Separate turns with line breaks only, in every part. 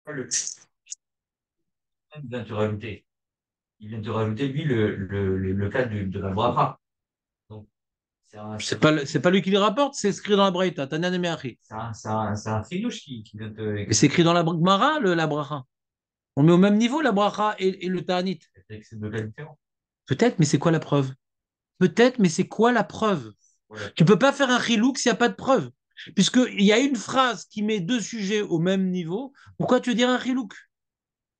Le il vient de te rajouter, il vient de te rajouter, lui, le cas de la bracha. Donc,
C'est pas lui qui le rapporte, c'est écrit dans la Braïta, Tanya Nemeachi.
c'est un chidouche qui vient de
Et c'est écrit dans la Gemara, la bracha. On met au même niveau la bracha et le ta'anit.
avec ces deux cas différents.
Peut-être, mais c'est quoi la preuve? Peut-être, mais c'est quoi la preuve?
Voilà.
Tu peux pas faire un chilouk s'il n'y a pas de preuve. Puisqu'il y a une phrase qui met deux sujets au même niveau, pourquoi tu veux dire un chilouk?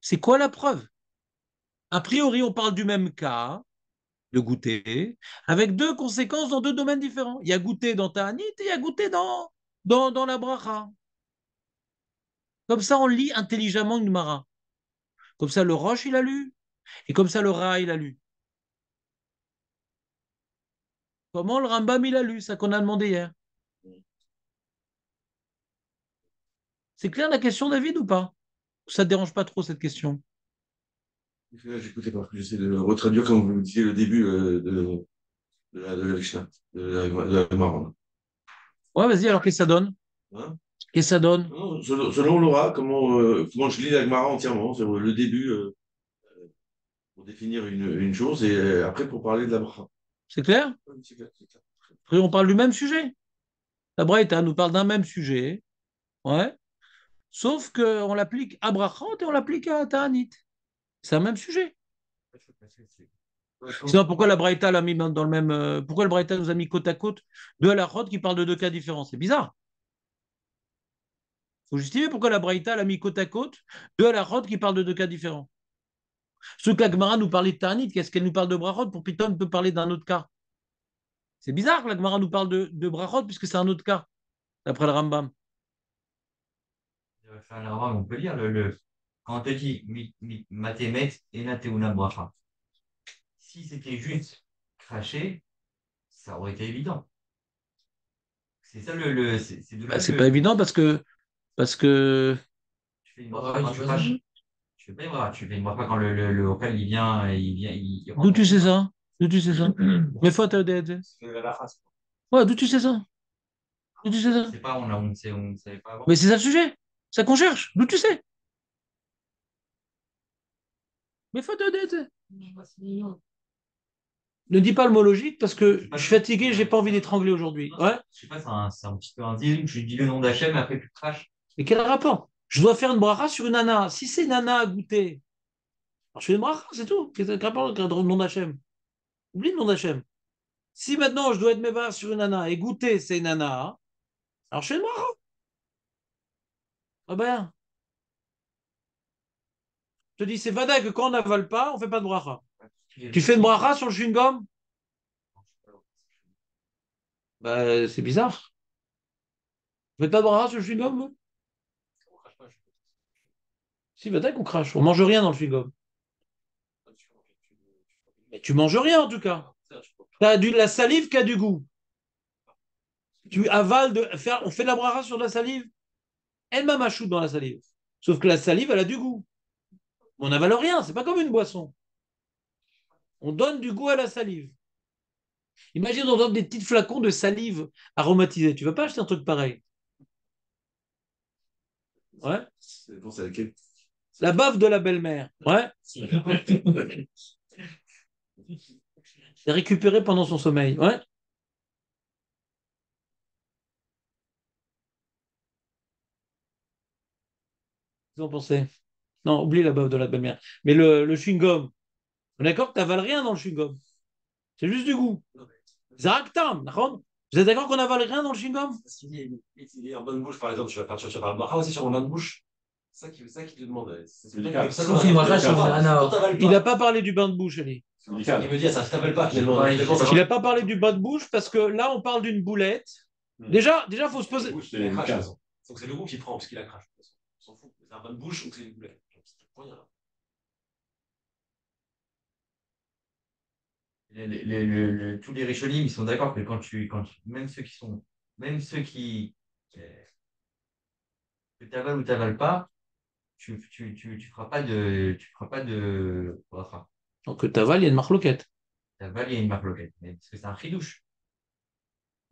C'est quoi la preuve? A priori, on parle du même cas, de goûter, avec deux conséquences dans deux domaines différents. Il y a goûter dans Ta'anit et il y a goûter dans la bracha. Comme ça, on lit intelligemment une mara. Comme ça, le Roche, il a lu, et comme ça, le Ra, il a lu. Comment le Rambam, il a lu, ça qu'on a demandé hier. C'est clair la question, David, ou pas? Ça ne te dérange pas trop, cette question?
J'écoutais pas. J'essaie de retraduire, comme vous me disiez, le début de la Mishnah, de la Gemara.
Ouais, vas-y, alors qu'est-ce que ça donne?
Hein?
Qu'est-ce que ça donne?
Non, selon Laura, comment je lis la Gemara entièrement, c'est le début pour définir une chose et après pour parler de la bracha.
C'est clair?
Oui, c'est clair, c'est clair.
Après, on parle du même sujet. La Braïta nous parle d'un même sujet, ouais, sauf qu'on l'applique à Brachot et on l'applique à Ta'anit. C'est un même sujet. Sinon, pourquoi la Braïta l'a mis dans le même. Pourquoi le Braïta nous a mis côte à côte deux halachot qui parlent de deux cas différents? C'est bizarre. Il faut justifier pourquoi la Braïta l'a mis côte à côte deux halachot qui parlent de deux cas différents. Ce que la Gemara nous parlait de Ta'anit, qu'est-ce qu'elle nous parle de Brachot pour Piton peut parler d'un autre cas? C'est bizarre que la Gemara nous parle de Brachot puisque c'est un autre cas, d'après le Rambam.
Enfin, là, on peut lire quand on te dit Matemet et Nateuna Bracha. Si c'était juste cracher, ça aurait été évident. C'est ça c'est de
Bah,
là
c'est pas
que
évident parce que
tu fais une bracha quand tu craches. Tu fais pas une bracha, tu fais une bracha quand le vocal il
d'où
rentre dans
tu
ton
sais
corps.
ça? D'où tu sais ça? Mais faut t'aider.
C'est la phrase.
Ouais, d'où tu sais ça? D'où tu sais
Je
ça?
sais pas, on ne savait pas avant.
Mais c'est ça le sujet. Ça qu'on cherche. D'où tu sais? Mais faut t'aider. Ne dis pas le mot logique parce
Je sais
que
pas,
je suis fatigué, j'ai pas envie d'étrangler aujourd'hui.
non,
Ouais.
je sais pas, c'est un petit peu un deal. Je lui dis le nom d'Hachem et après tu craches.
Et quel rapport? Je dois faire une bracha sur une nana. Si c'est une nana à goûter, alors je fais une bracha, c'est tout. Quel rapport avec le nom d'Hachem? Oublie le nom d'Hachem. Si maintenant je dois être mébar sur une nana et goûter c'est une nana, alors je fais une bracha. Ah ben, je te dis, c'est vada que quand on n'avale pas, on fait pas de bracha. Tu fais une bracha sur le chewing-gum? Bah, c'est bizarre. Vous faites pas de bracha sur le chewing-gum, vous? Si, vada qu'on crache. On mange rien dans le chewing-gum. Mais tu manges rien en tout cas. T'as la salive qui a du goût. Tu avales on fait de la bracha sur de la salive. Elle m'a mâchou dans la salive. Sauf que la salive, elle a du goût. On n'avale rien, c'est pas comme une boisson. On donne du goût à la salive. Imagine, on donne des petits flacons de salive aromatisée. Tu vas pas acheter un truc pareil. Ouais.
C'est laquelle?
La bave de la belle-mère. Ouais. C'est récupéré pendant son sommeil. Ouais. Qu'est-ce que vous en pensez? Non, oublie la bave de la belle-mère. Mais le chewing-gum, on est d'accord que tu n'avales rien dans le chewing-gum. C'est juste du goût. Zaraktam, d'accord? Vous êtes d'accord qu'on n'avale rien dans le chewing-gum?
Il est en bonne bouche, par exemple, tu vas faire le bracha aussi sur mon bonne bouche. C'est ça qui te demande. C'est le cas.
Il n'a pas parlé du bain de bouche, Ali.
Il me dit, ça ne t'appelle pas finalement.
Il n'a pas parlé du bain de bouche parce que là, on parle d'une boulette. Déjà, il faut se poser.
Il crache. Donc c'est le goût qui prend, parce qu'il a crache. On s'en fout. C'est un bonne bouche ou c'est une boulette.
Tous les Rishonim, ils sont d'accord que même ceux que t'avales ou t'avales pas, tu feras pas de bracha.
Donc, Taval, il y a une marloquette.
T'avales, il y a une marque locale. Mais parce que c'est un chidouche.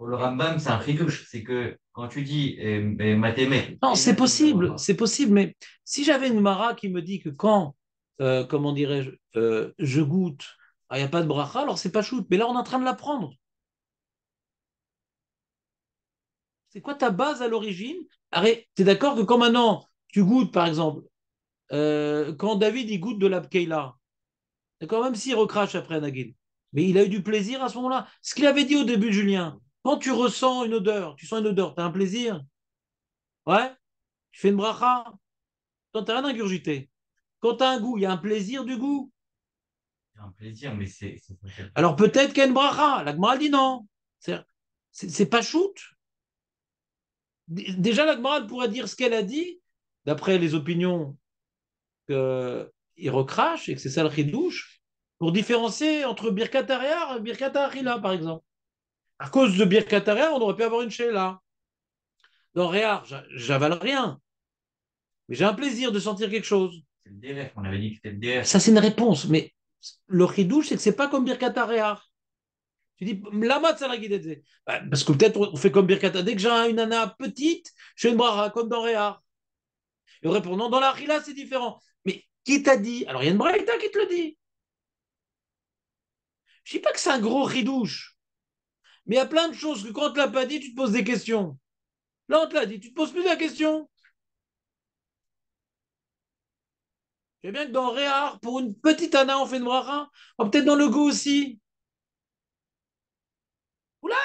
Pour le Rambam, c'est un chidouche. C'est que quand tu dis Matémet,
Non, c'est possible, mais si j'avais une Mara qui me dit que quand, comment dirais-je, je goûte, il n'y a pas de bracha, alors c'est pas shoot. Mais là, on est en train de l'apprendre. C'est quoi ta base à l'origine? Arrête, tu es d'accord que quand maintenant tu goûtes, par exemple, quand David il goûte de la Pkeila, d'accord, même s'il recrache après Nagil, mais il a eu du plaisir à ce moment-là. Ce qu'il avait dit au début, Julien, quand tu ressens une odeur, tu sens une odeur, tu as un plaisir? Ouais? Tu fais une bracha? Quand tu n'as rien ingurgité. Quand tu as un goût, il y a un plaisir du goût.
c'est un plaisir, mais
Alors peut-être qu'il y a une bracha. La Gemara dit non. C'est pas shoot. Déjà, la Gemara pourrait dire ce qu'elle a dit, d'après les opinions qu'il recrache et que c'est ça le chidouche, pour différencier entre Birkat Ariar et Birkat Achila, par exemple. À cause de Birkat Ariar, on aurait pu avoir une sheila. Dans Réar, j'avale rien, mais j'ai un plaisir de sentir quelque chose.
c'est le DF. On avait dit que c'était le DF.
Ça, c'est une réponse, mais le chidouche, c'est que c'est pas comme Birkat Ariar. Tu dis, lama tzalagidetze. Parce que peut-être on fait comme Birkata. Dès que j'ai une nana petite, je fais une bracha, comme dans Réa. Et on répond, non, dans la Rila, c'est différent. Mais qui t'a dit? Alors, il y a une braïta qui te le dit. Je ne dis pas que c'est un gros ridouche. Mais il y a plein de choses que quand on ne te l'a pas dit, tu te poses des questions. Là, on te l'a dit, tu ne te poses plus la question. Je sais bien que dans Réa, pour une petite nana, on fait une bracha. Peut-être dans le goût aussi. Oula,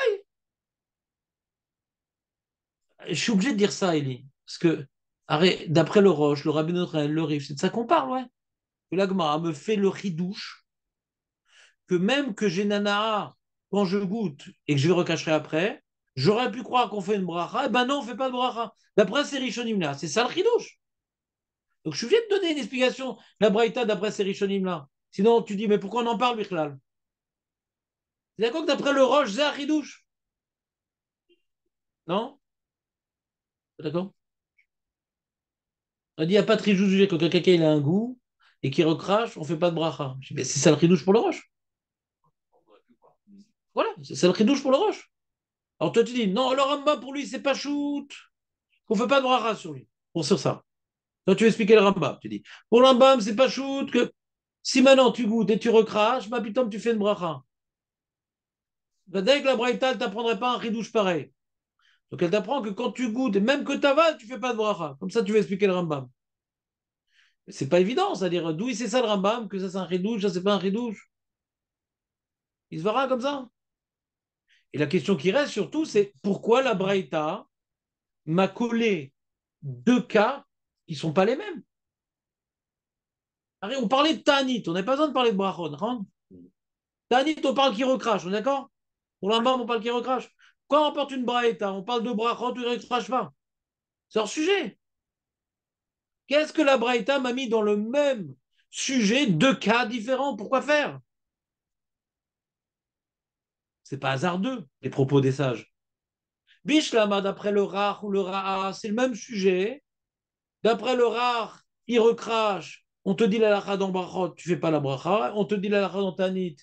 je suis obligé de dire ça, Eli. Parce que, d'après le Roche, le Rabbi Notrain, le Rif, c'est de ça qu'on parle, ouais. Que l'Agmara me fait le ridouche, que même que j'ai nana, quand je goûte et que je le recacherai après, j'aurais pu croire qu'on fait une bracha, et ben non, on ne fait pas de bracha. D'après ces Rishonim là, c'est ça le ridouche. Donc je viens de donner une explication, la braïta d'après ces Rishonim là. Sinon, tu dis, mais pourquoi on en parle, Bichlal? C'est d'accord que d'après le Roche, c'est un ridouche? Non? D'accord? On a dit, il n'y a pas de ridouche que quelqu'un il a un goût et qui recrache, on ne fait pas de bracha. Je dis, mais c'est ça le ridouche pour le Roche. Voilà, c'est ça le ridouche pour le Roche. Alors toi, tu dis, non, le Rambam, pour lui, c'est pas shoot. On ne fait pas de bracha sur lui. Pour sur ça. Toi, tu veux expliquer le Rambam. Tu dis, pour le Rambam, c'est pas shoot que si maintenant tu goûtes et tu recraches, bah putain, tu fais une bracha. Bah, dès que la braïta, elle t'apprendrait pas un ridouche pareil. Donc elle t'apprend que quand tu goûtes, et même que tu avales, tu fais pas de bracha. Comme ça, tu veux expliquer le Rambam. Mais c'est pas évident, c'est-à-dire, d'où c'est ça le Rambam, que ça c'est un ridouche, ça c'est pas un ridouche. Il se verra comme ça. Et la question qui reste surtout, c'est pourquoi la braïta m'a collé deux cas qui ne sont pas les mêmes. On parlait de Tanit, on n'a pas besoin de parler de Brachon. Hein. Tanit, on parle qui recrache, on est d'accord? Pour l'embam, on parle qui recrache. Quand on porte une braïta, on parle de Brachon, tu ne recraches pas. C'est hors sujet. Qu'est-ce que la braïta m'a mis dans le même sujet, deux cas différents? Pourquoi faire? C'est pas hasardeux, les propos des sages. Bishlama, d'après le Rach ou le Ra'a, c'est le même sujet. D'après le Rach, il recrache. On te dit la lacha dans Brachot, tu fais pas la bracha. On te dit la lacha dans Tanit,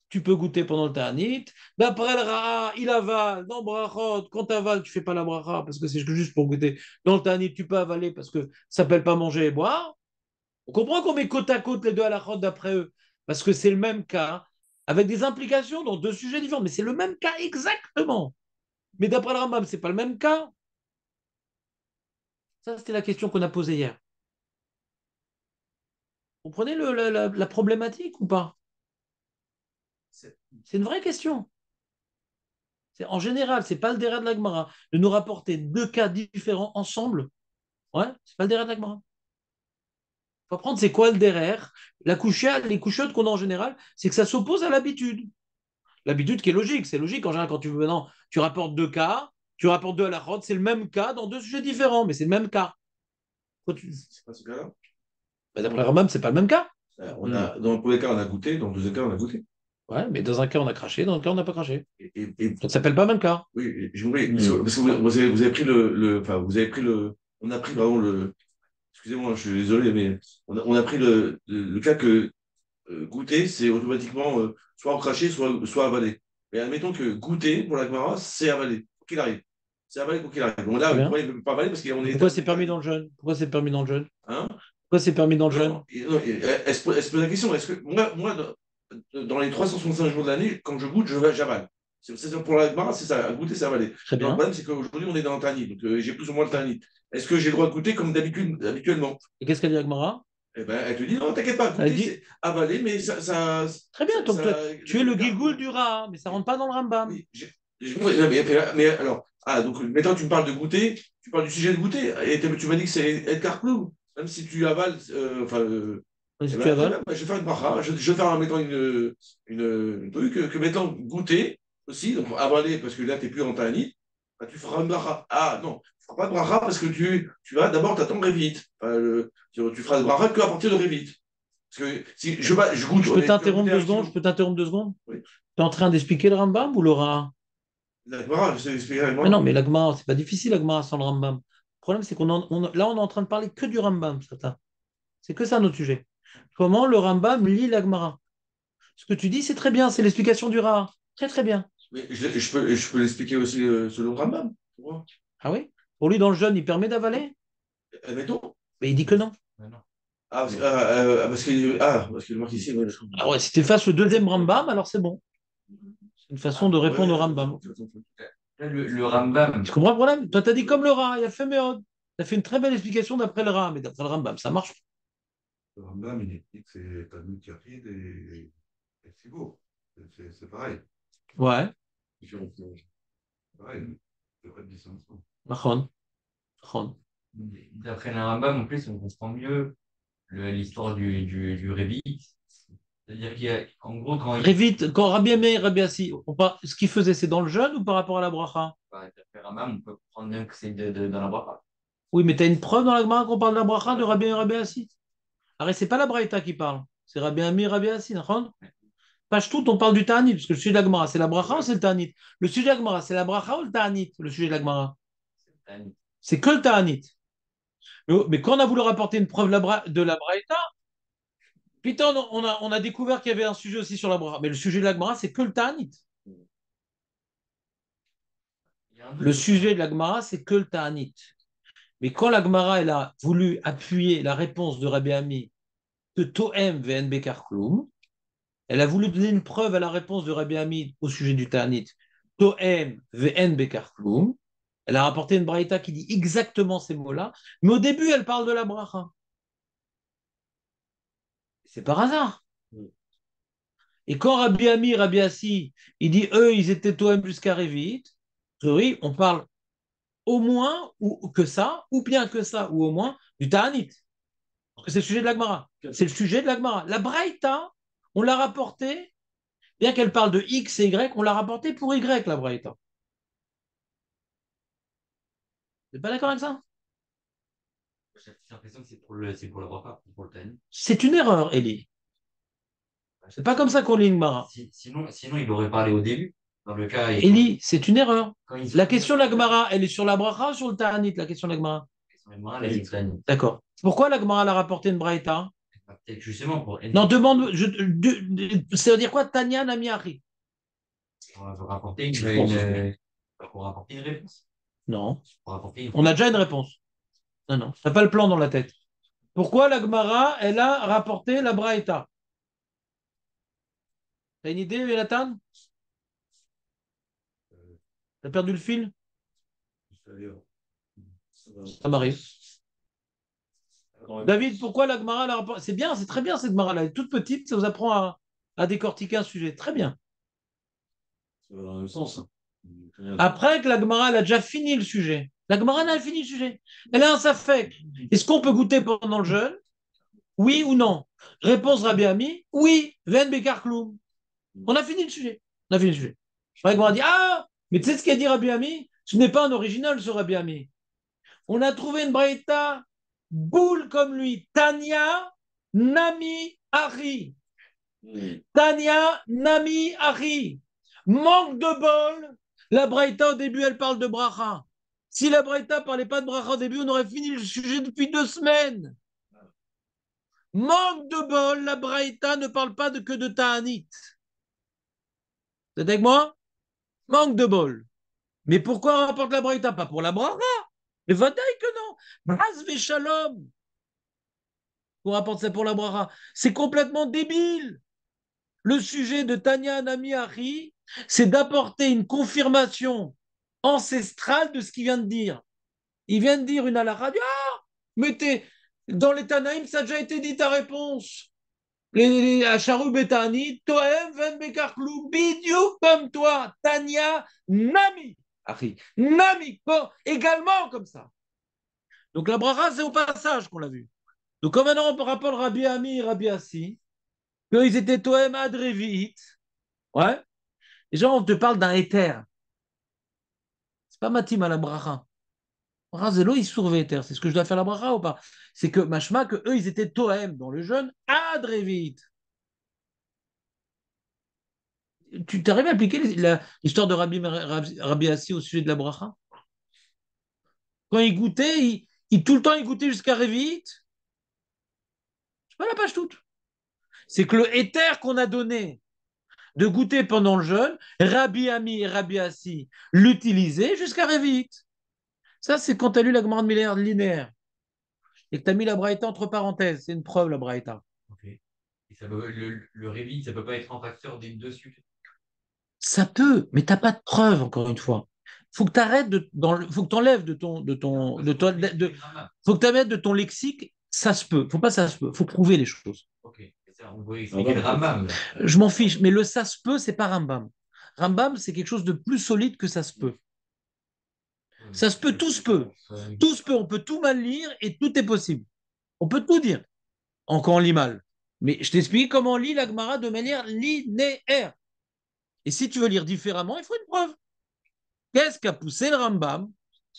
tu peux goûter pendant le Tanit. D'après le Ra'a, il avale dans Brachot. Quand tu avales, tu fais pas la bracha parce que c'est juste pour goûter. Dans le Tanit, tu peux avaler parce que ça s'appelle pas manger et boire. On comprend qu'on met côte à côte les deux halachot d'après eux parce que c'est le même cas avec des implications dans deux sujets différents. Mais c'est le même cas exactement. Mais d'après le Rambam, c'est pas le même cas. Ça, c'était la question qu'on a posée hier. Vous comprenez la problématique ou pas? C'est une vraie question. En général, c'est pas le dérat de l'Agmara de nous rapporter deux cas différents ensemble. Ouais, c'est pas le dérat de l'Agmara. Il faut apprendre c'est quoi le dérer. La couchia, les couchottes qu'on a en général, c'est que ça s'oppose à l'habitude. L'habitude qui est logique. C'est logique en général quand tu veux maintenant, tu rapportes deux cas, tu rapportes deux à la route, c'est le même cas dans deux sujets différents, mais c'est le même cas.
C'est pas ce cas-là.
Bah, d'après Rambam, c'est pas le même cas.
Dans le premier cas, on a goûté, dans le deuxième cas, on a goûté.
Ouais, mais dans un cas, on a craché, dans un cas, on n'a pas craché.
Et
Ça ne s'appelle pas le même cas.
oui, je voulais, parce que vous avez pris enfin, vous avez pris on a pris vraiment excusez-moi, je suis désolé, mais on a pris le cas que goûter, c'est automatiquement soit en cracher, soit avalé. Mais admettons que goûter, pour la Gemara, c'est avaler, quoi qu'il arrive. C'est avaler, quoi qu'il arrive. Bon, là,
Très bien.
pourquoi il ne peut pas avaler? Parce qu'on est.
Pourquoi c'est permis dans le jeûne? Pourquoi c'est permis dans le jeûne?
Hein?
Pourquoi c'est permis dans le jeûne?
Non, elle se pose la question, est-ce que moi dans les 365 jours de l'année, quand je goûte, j'avale. Pour la Gemara, c'est ça, goûter, c'est avaler.
Très
Le
bien.
problème, c'est qu'aujourd'hui, on est dans le Tanit, donc j'ai plus ou moins le Tanit. Est-ce que j'ai le droit de goûter comme d'habitude, habituellement?
Et qu'est-ce qu'a dit Agmara?
Eh ben, elle te dit, non, t'inquiète pas,
Elle
goûter,
dit
c'est avaler, mais
très bien, donc toi, tu es le
garde.
Gilgoul du rat, mais ça rentre pas dans le Rambam.
Oui, mais alors, donc, maintenant, tu me parles de goûter, tu parles du sujet de goûter, et tu m'as dit que c'est Edgar Clou, même si tu avales,
Si
eh
tu
ben, très
avales.
bien, bah, je vais faire une bracha, je vais faire mettons une truc, que mettons goûter aussi, donc avaler, parce que là, tu n'es plus en ta'anit, bah, tu feras une bracha. Ah non, tu ne feras pas de bracha parce que tu vas d'abord t'attendre vite. Tu feras de bracha qu'à partir de Révit. Parce que si je goûte,
Je peux
tu vas
t'interrompre
goûter
2 secondes?
un
Je
kilo.
peux t'interrompre 2 secondes?
Oui.
Tu es en train d'expliquer le Rambam ou le rat?
La Gemara, je sais expliquer la
Mais non,
Gemara.
mais la Gemara, c'est pas difficile la Gemara sans le Rambam. Le problème, c'est là, on est en train de parler que du Rambam, ça. C'est que ça notre sujet. Comment le Rambam lit la Gemara? Ce que tu dis, c'est très bien, c'est l'explication du rat. Très très bien.
Mais je peux l'expliquer aussi selon Rambam. Tu vois.
Ah oui? Pour lui, dans le jeûne, il permet d'avaler?
Admettons.
Mais il dit que non.
Mais non.
Parce que le marque ici, ouais, je comprends.
Ah ouais, si tu fasses le deuxième Rambam, alors c'est bon. C'est une façon de
Ouais,
répondre au Rambam.
Là, le Rambam,
Tu comprends le problème? Toi, tu as dit comme le rat, il a fait méode. Tu as fait une très belle explication d'après le rat, mais d'après le Rambam, ça marche.
Le Rambam, il dit que c'est Talmud Yachid et c'est beau. C'est pareil.
Ouais,
Pareil. C'est pas de distinction.
Mahon. Mahon.
d'après le Rambam, en plus, on comprend mieux l'histoire du Révi. C'est-à-dire qu'il y a, en gros,
Très vite, quand Rabbi Aimé et Rabbi Assi, ce qu'ils faisaient, c'est dans le jeûne ou par rapport à la bracha?
d'après le Rambam, on peut comprendre même que c'est dans la bracha.
Oui, mais tu as une preuve dans la Gemara qu'on parle de la bracha de Rabbi Aimé et Rabbi Assi. Arrête, c'est pas la Braïta qui parle, c'est Rabbi Aimé et Rabbi Assi, d'accord? Page tout, on parle du Ta'anit, parce que le sujet de la Gemara, c'est la bracha ou c'est le Ta'anit? Le sujet de la Gemara, c'est la bracha ou le Ta'anit? Le sujet de la Gemara, c'est que le Ta'anit. Mais quand on a voulu rapporter une preuve de la Braïta, putain, on a découvert qu'il y avait un sujet aussi sur la bracha. Mais le sujet de la Gemara, c'est que le Ta'anit. Le sujet de la Gemara, c'est que le Ta'anit. Mais quand la Gemara elle a voulu appuyer la réponse de Rabbi Ami que Toem vn Bekar Kloum, elle a voulu donner une preuve à la réponse de Rabbi Ami au sujet du Ta'anit. Toem vn Bekar Kloum. Elle a rapporté une braïta qui dit exactement ces mots-là, mais au début, elle parle de la bracha. C'est par hasard. Et quand Rabbi Ami, Rabbi Assi, il dit eux, ils étaient Toem jusqu'à Révit, oui, on parle au moins ou que ça, ou bien que ça, ou au moins du Ta'anit. Parce que c'est le sujet de la Gemara. C'est le sujet de la Gemara. La Braïta, on l'a rapporté, bien qu'elle parle de X et Y, on l'a rapporté pour Y, la Braïta. Vous n'êtes pas d'accord avec ça?
J'ai l'impression que c'est pour la bracha, pour le Tani.
C'est une erreur, Eli. C'est pas comme ça qu'on lit une Gemara.
Sinon, il aurait parlé au début. Dans le cas,
Eli, c'est une erreur.
quand il
La question de la Gemara, elle est sur la bracha ou sur le Ta'anit, la question de la Gemara? D'accord. Pourquoi la Gemara l'a rapporté une Braïta?
Peut-être justement pour.
Non, demande. Ça veut dire quoi, Tanya Namiari?
On va rapporter pour rapporter une réponse.
Non.
Pour rapporter
On a déjà une réponse. Non, non. T'as pas le plan dans la tête. Pourquoi la Gemara, elle a rapporté la Braïta? T'as une idée, Jonathan? T'as perdu le fil?
C'est-à-dire,
Ça m'arrive. David, pourquoi la Gemara l'a rapporté? C'est bien, c'est très bien cette Gemara-là. Elle est toute petite, ça vous apprend à décortiquer un sujet. Très bien.
Ça va dans le même sens. Hein.
Après que la Gemara elle a déjà fini le sujet. La Gemara elle a fini le sujet. Elle a un safek. Est-ce qu'on peut goûter pendant le jeûne? Oui ou non? Réponse Rabbi Ami, oui. Ven Bekar Kloum. On a fini le sujet. On a fini le sujet. La Gemara dit ah, mais tu sais ce qu'a dit Rabbi Ami? Ce n'est pas un original ce Rabbi Ami. On a trouvé une braïta boule comme lui. Tania Nami Ari. Tania Nami Ari. Manque de bol. La braïta au début elle parle de bracha. Si la braïta ne parlait pas de bracha au début, on aurait fini le sujet depuis 2 semaines. Manque de bol, la braïta ne parle pas que de ta'anit. Vous êtes avec moi? Manque de bol. Mais pourquoi on rapporte la braïta? Pas pour la bracha. Mais vadaï que non. Bras shalom. On rapporte ça pour la bracha. C'est complètement débile. Le sujet de Tanya Nami Ari, c'est d'apporter une confirmation ancestrale de ce qu'il vient de dire. Il vient de dire une halakha, ah, mais dans les Tanaïm, ça a déjà été dit ta réponse. Les Acharou Betani, Toem Ven Bekarklou, Bidiou comme toi, Tanya Nami. Ari, Nami, également comme ça. Donc la bracha, c'est au passage qu'on l'a vu. Donc comme maintenant on rapporte Rabbi Ami et Rabbi Assi, qu'ils étaient Toem Adrevit, ouais. Déjà, on te parle d'un éther. C'est pas matim à la bracha. Razelo, ils surveillent éther. C'est ce que je dois faire la bracha ou pas? C'est que machma, que eux, ils étaient Toem dans le jeûne, Adrevit. Tu t'arrives à appliquer l'histoire de Rabbi Assi au sujet de la bracha? Quand il goûtait, tout le temps, il goûtait jusqu'à Révit. C'est pas la page toute. C'est que le éther qu'on a donné de goûter pendant le jeûne, Rabbi Ami et Rabbi Assi l'utilisaient jusqu'à Révit. Ça, c'est quand tu as lu la Gemara de Miller linéaire et que tu as mis la Braïta entre parenthèses. C'est une preuve, la Braïta.
Ok. Et le réveil, ça ne peut pas être un facteur des deux sujets.
Ça peut, mais tu n'as pas de preuve, encore une fois. Faut que tu arrêtes faut que tu enlèves faut que tu arrêtes de ton lexique, ça se peut. Faut pas ça se peut. Faut prouver les choses.
Ok. Et ça, on peut expliquer le Rambam.
Je m'en fiche, mais le ça se peut, c'est pas Rambam. Rambam, c'est quelque chose de plus solide que ça se peut. Ça se peut, tout se peut. Tout se peut, on peut tout mal lire et tout est possible. On peut tout dire, encore on lit mal. Mais je t'explique comment on lit la Gemara de manière linéaire. Et si tu veux lire différemment, il faut une preuve. Qu'est-ce qu'a poussé le Rambam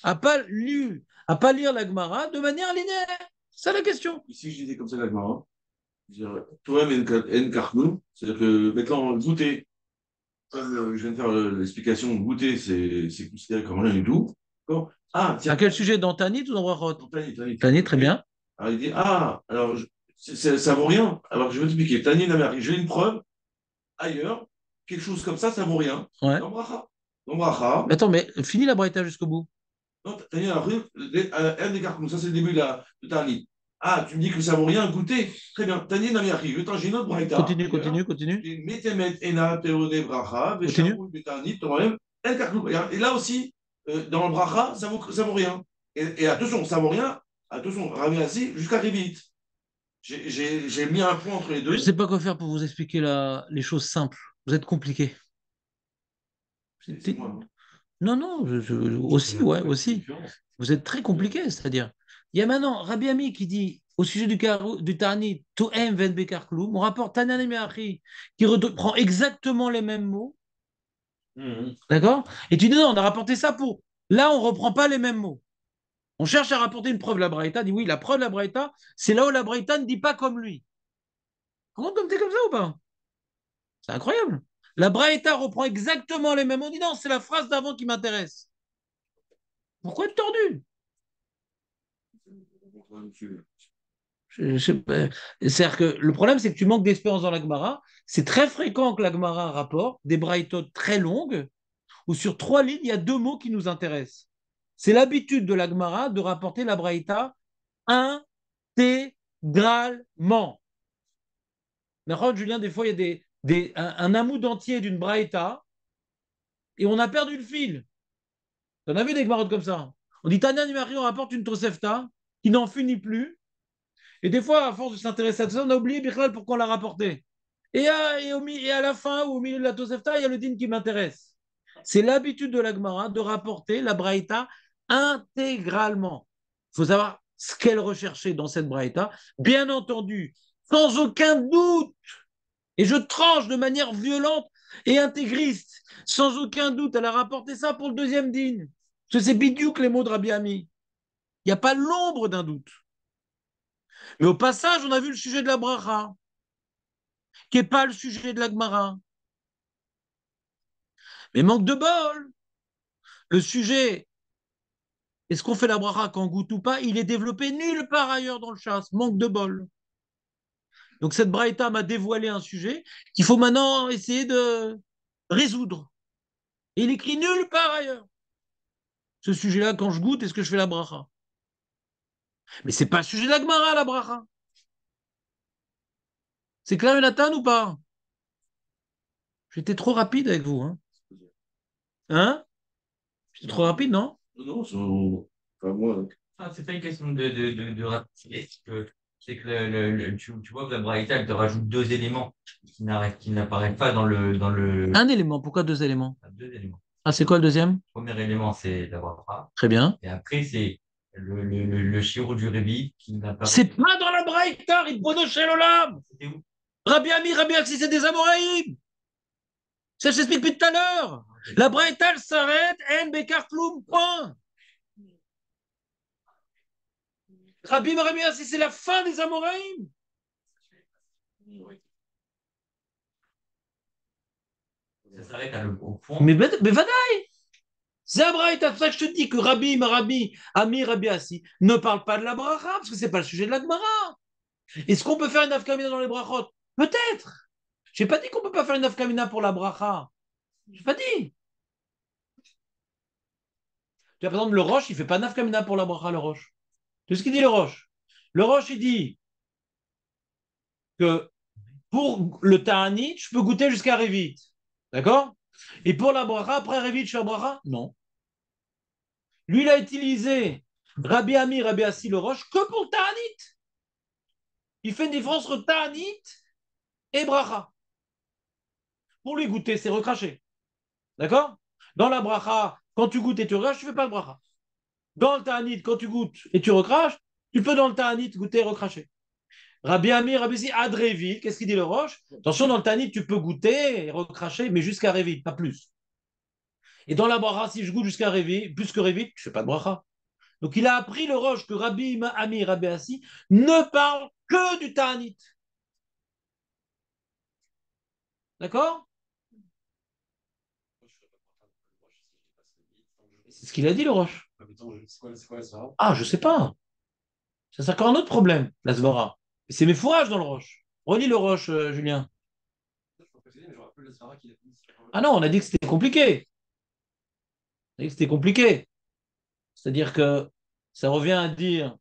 à pas lire la Gemara de manière linéaire? C'est la question.
Ici, je disais comme ça, la Gemara. Toi-même, en karnou, c'est-à-dire que maintenant, goûter, comme je viens de faire l'explication, goûter, c'est considéré comme rien du tout. D'accord. Ah, tiens.
À quel sujet? Dans Tanit ou dans Brachot?
Tanit,
très bien.
Alors, il dit, ah, alors, ça vaut rien. Alors, je vais t'expliquer. Tanit Namari, j'ai une preuve ailleurs, quelque chose comme ça vaut rien.
Ouais.
Dans Bracha. Dans Bracha.
Attends, mais finis la Braïta jusqu'au bout.
Non, Tanit Namari, un des carcous, ça c'est le début de Tanit. Ah, tu me dis que ça vaut rien, goûter. Très bien. Tanit Namari, attends, j'ai une autre Braïta.
Continue.
Metemet ena teode bracha, veshamou betanit, toi-même, el karkou. Et là aussi, dans le bracha, ça vaut rien. Et attention, ça vaut rien. Attention, Rami Assi, jusqu'à Rivit. J'ai mis un point entre les deux.
Je ne sais pas quoi faire pour vous expliquer les choses simples. Vous êtes compliqué.
C'est moi,
non, aussi, ouais, aussi. Vous êtes très compliqué, c'est-à-dire. Il y a maintenant Rabbi Ami qui dit au sujet du Tani, Toem ven bekar kloum, on rapporte Tanan Meachi qui reprend exactement les mêmes mots. D'accord? Et tu dis non, on a rapporté ça pour. Là, on ne reprend pas les mêmes mots. On cherche à rapporter une preuve. La Braïta dit oui, la preuve de la Braïta, c'est là où la Braïta ne dit pas comme lui. Comment t'es comme ça ou pas? C'est incroyable. La Braïta reprend exactement les mêmes mots. On dit non, c'est la phrase d'avant qui m'intéresse. Pourquoi être tordu? C'est-à-dire que le problème, c'est que tu manques d'expérience dans la Gemara. C'est très fréquent que la Gemara rapporte des braïtotes très longues où sur 3 lignes, il y a 2 mots qui nous intéressent. C'est l'habitude de la Gemara de rapporter la braïta intégralement. D'accord, Julien, des fois, il y a un amoud entier d'une braïta et on a perdu le fil. On a vu des Gemarotes comme ça. On dit Tanya Nimari, on rapporte une Tosefta qui n'en finit plus. Et des fois, à force de s'intéresser à tout ça, on a oublié Bichlal pourquoi on l'a rapporté. Et à la fin, ou au milieu de la Tosefta, il y a le din qui m'intéresse. C'est l'habitude de la Gemara de rapporter la Braïta intégralement. Il faut savoir ce qu'elle recherchait dans cette Braïta. Bien entendu, sans aucun doute, et je tranche de manière violente et intégriste, sans aucun doute, elle a rapporté ça pour le deuxième din. Parce que c'est bidiouk les mots de Rabbi Ami. Il n'y a pas l'ombre d'un doute. Mais au passage, on a vu le sujet de la bracha, qui n'est pas le sujet de la Gemara. Mais manque de bol. Le sujet, est-ce qu'on fait la bracha quand on goûte ou pas, il est développé nulle part ailleurs dans le chasse. Manque de bol. Donc cette braïta m'a dévoilé un sujet qu'il faut maintenant essayer de résoudre. Et il écrit nulle part ailleurs. Ce sujet-là, quand je goûte, est-ce que je fais la bracha? Mais c'est pas le sujet de la Gemara, la bracha. C'est clair, Jonathan, ou pas? J'étais trop rapide avec vous, hein? Hein? J'étais trop rapide, non?
Non, enfin, moi,
Ah, c'est pas une question de rapidité, c'est que tu vois que la Braïta, elle te rajoute deux éléments qui n'apparaissent pas dans le.
Un élément. Pourquoi deux éléments?
Deux éléments.
Ah, c'est quoi le deuxième?
Premier élément, c'est la bracha.
Très bien.
Et après, c'est le chiro du Révi qui n'apparaît
C'est pas dans la Braïta, Ribono Shel Olam.
C'était où?
Rabbi Ami, Rabbi Assi, c'est des Amoraïm. Ça, je t'explique depuis tout à l'heure. La Braïta, elle s'arrête, En Bekar Kloum, point. Rabbi Assi, c'est la fin des Amoraïm.
Ça s'arrête au fond.
Mais vadaï. C'est la Braïta, c'est pour ça que je te dis que Rabbi Ami, Rabbi Assi ne parle pas de la bracha, parce que c'est pas le sujet de la Gemara. Est-ce qu'on peut faire une nafkamina dans les brachot? Peut-être. J'ai pas dit qu'on peut pas faire une nafkamina pour la bracha. J'ai pas dit. Tu vois, par exemple, le Roche, il fait pas nafkamina pour la bracha, le Roche. Tu sais ce qu'il dit, le Roche? Le Roche, il dit que pour le Ta'anit, je peux goûter jusqu'à Révit. D'accord? Et pour la bracha, après Révit, je fais la bracha? Non. Lui, il a utilisé Rabbi Ami, Rabbi Assi, le Roche, que pour le Ta'anit. Il fait une différence entre Ta'anit et bracha. Pour lui goûter, c'est recracher. D'accord? Dans la bracha, quand tu goûtes et tu recraches, tu ne fais pas le bracha. Dans le ta'anit, quand tu goûtes et tu recraches, tu peux dans le ta'anit goûter et recracher. Rabbi Amir, Rabbi Si, ad Révit, qu'est-ce qu'il dit le Roche? Attention, dans le ta'anit, tu peux goûter et recracher, mais jusqu'à Révit, pas plus. Et dans la bracha, si je goûte jusqu'à Révit, plus que Révit, je ne fais pas de bracha. Donc il a appris le Roche que Rabbi Amir, Rabbi Assi ne parle que du ta'anit. D'accord? C'est ce qu'il a dit, le Roche. Ah, je sais pas. Ça, c'est encore un autre problème, la Svara. C'est mes fourrages dans le roche. Relis le roche, Julien. Ah non, on a dit que c'était compliqué. On a dit que c'était compliqué. C'est-à-dire que ça revient à dire.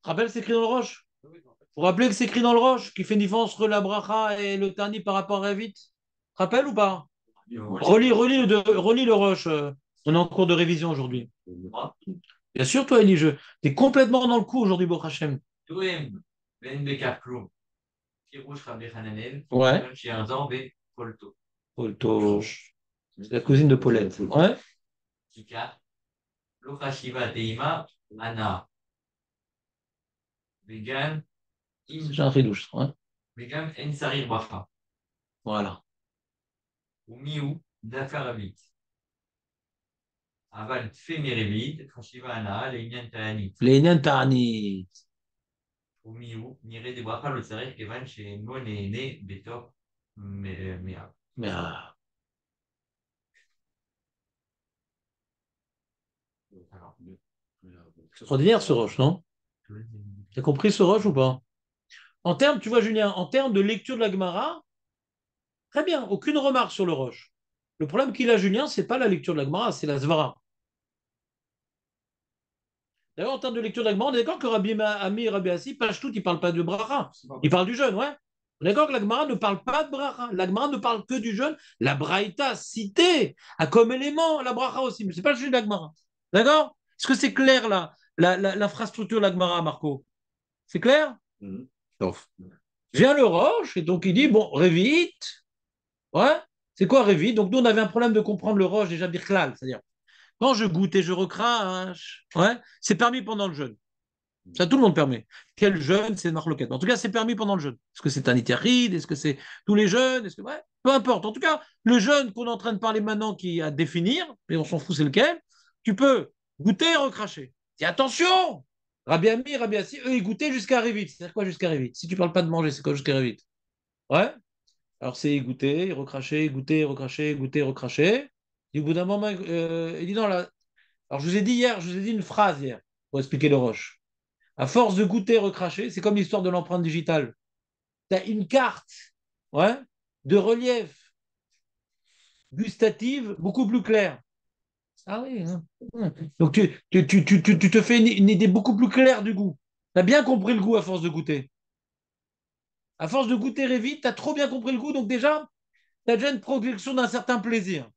Rappelle, c'est écrit dans le roche. Vous rappelez que c'est écrit dans le roche, qui fait une différence entre la bracha et le tani par rapport à Revit. Rappelle ou pas? Relis le roche. On est en cours de révision aujourd'hui. Bien sûr, toi, Elie, tu es complètement dans le coup aujourd'hui, Bok Hachem.
Toem, Ben Bekar Kloum, Pirouche Rabbi Hananel,
Ouais.
Chiarzan, Ben Polto.
Polto. C'est la cousine de Paulette. Ouais.
Kika, Lochashiva Teima, Anna, Vegan,
C'est un ridouche. Ouais.
Vegan, Ensarir Bracha,
Voilà.
ou Miou, Dakarabit. Aval Tfemerevit, Khashiva Anna, Leinian Ta'anit.
Lénian Ta'anit.
Ou Miou, Nire de Bracha, le Tsarir, Kevan, chez Non et Né, Betor, Mea.
Mais
Alors,
c'est extraordinaire ce roche, non? Tu as compris ce roche ou pas? En termes, tu vois, Julien, en termes de lecture de la Gemara, très bien, aucune remarque sur le roche. Le problème qu'il a, Julien, c'est pas la lecture de la Gemara, c'est la Zvara. D'ailleurs, en termes de lecture de la Gemara, on est d'accord que Rabbi Ami et Rabbi Assi, Pashtout, il ne parle pas de bracha. Il parle du jeûne, ouais. On est d'accord que la Gemara ne parle pas de bracha. La Gemara ne parle que du jeûne. La Braïta citée a comme élément la bracha aussi, mais ce n'est pas le sujet de la Gemara. D'accord? Est-ce que c'est clair là, l'infrastructure de la Gemara, Marco? C'est clair?
non.
Vient le roche, et donc il dit, bon, révite. Ouais. C'est quoi révite? Donc nous, on avait un problème de comprendre le roche déjà birklal, c'est-à-dire, quand je goûte et je recrache, ouais, c'est permis pendant le jeûne. Ça, tout le monde permet. Quel jeûne, c'est marloquette. En tout cas, c'est permis pendant le jeûne. Est-ce que c'est un itiaride? Est-ce que c'est tous les jeûnes? Est-ce que... ouais, peu importe. En tout cas, le jeûne qu'on est en train de parler maintenant, qui est à définir, et on s'en fout, c'est lequel, tu peux goûter et recracher. Et attention! Rabbi Ami, Rabbi Assi, eux, ils goûtaient jusqu'à Révit. C'est-à-dire quoi jusqu'à Révit? Si tu parles pas de manger, c'est quoi jusqu'à Révit? Ouais? Alors, c'est goûter, recracher, goûter, recracher, goûter, recracher. Et au bout d'un moment, il dit non, là. Alors, je vous ai dit une phrase hier pour expliquer le roche. À force de goûter, recracher, c'est comme l'histoire de l'empreinte digitale. Tu as une carte, ouais, de relief gustative beaucoup plus claire. Ah oui, hein. Donc tu te fais une idée beaucoup plus claire du goût. Tu as bien compris le goût à force de goûter. À force de goûter vite, tu as trop bien compris le goût, donc déjà, tu as déjà une projection d'un certain plaisir.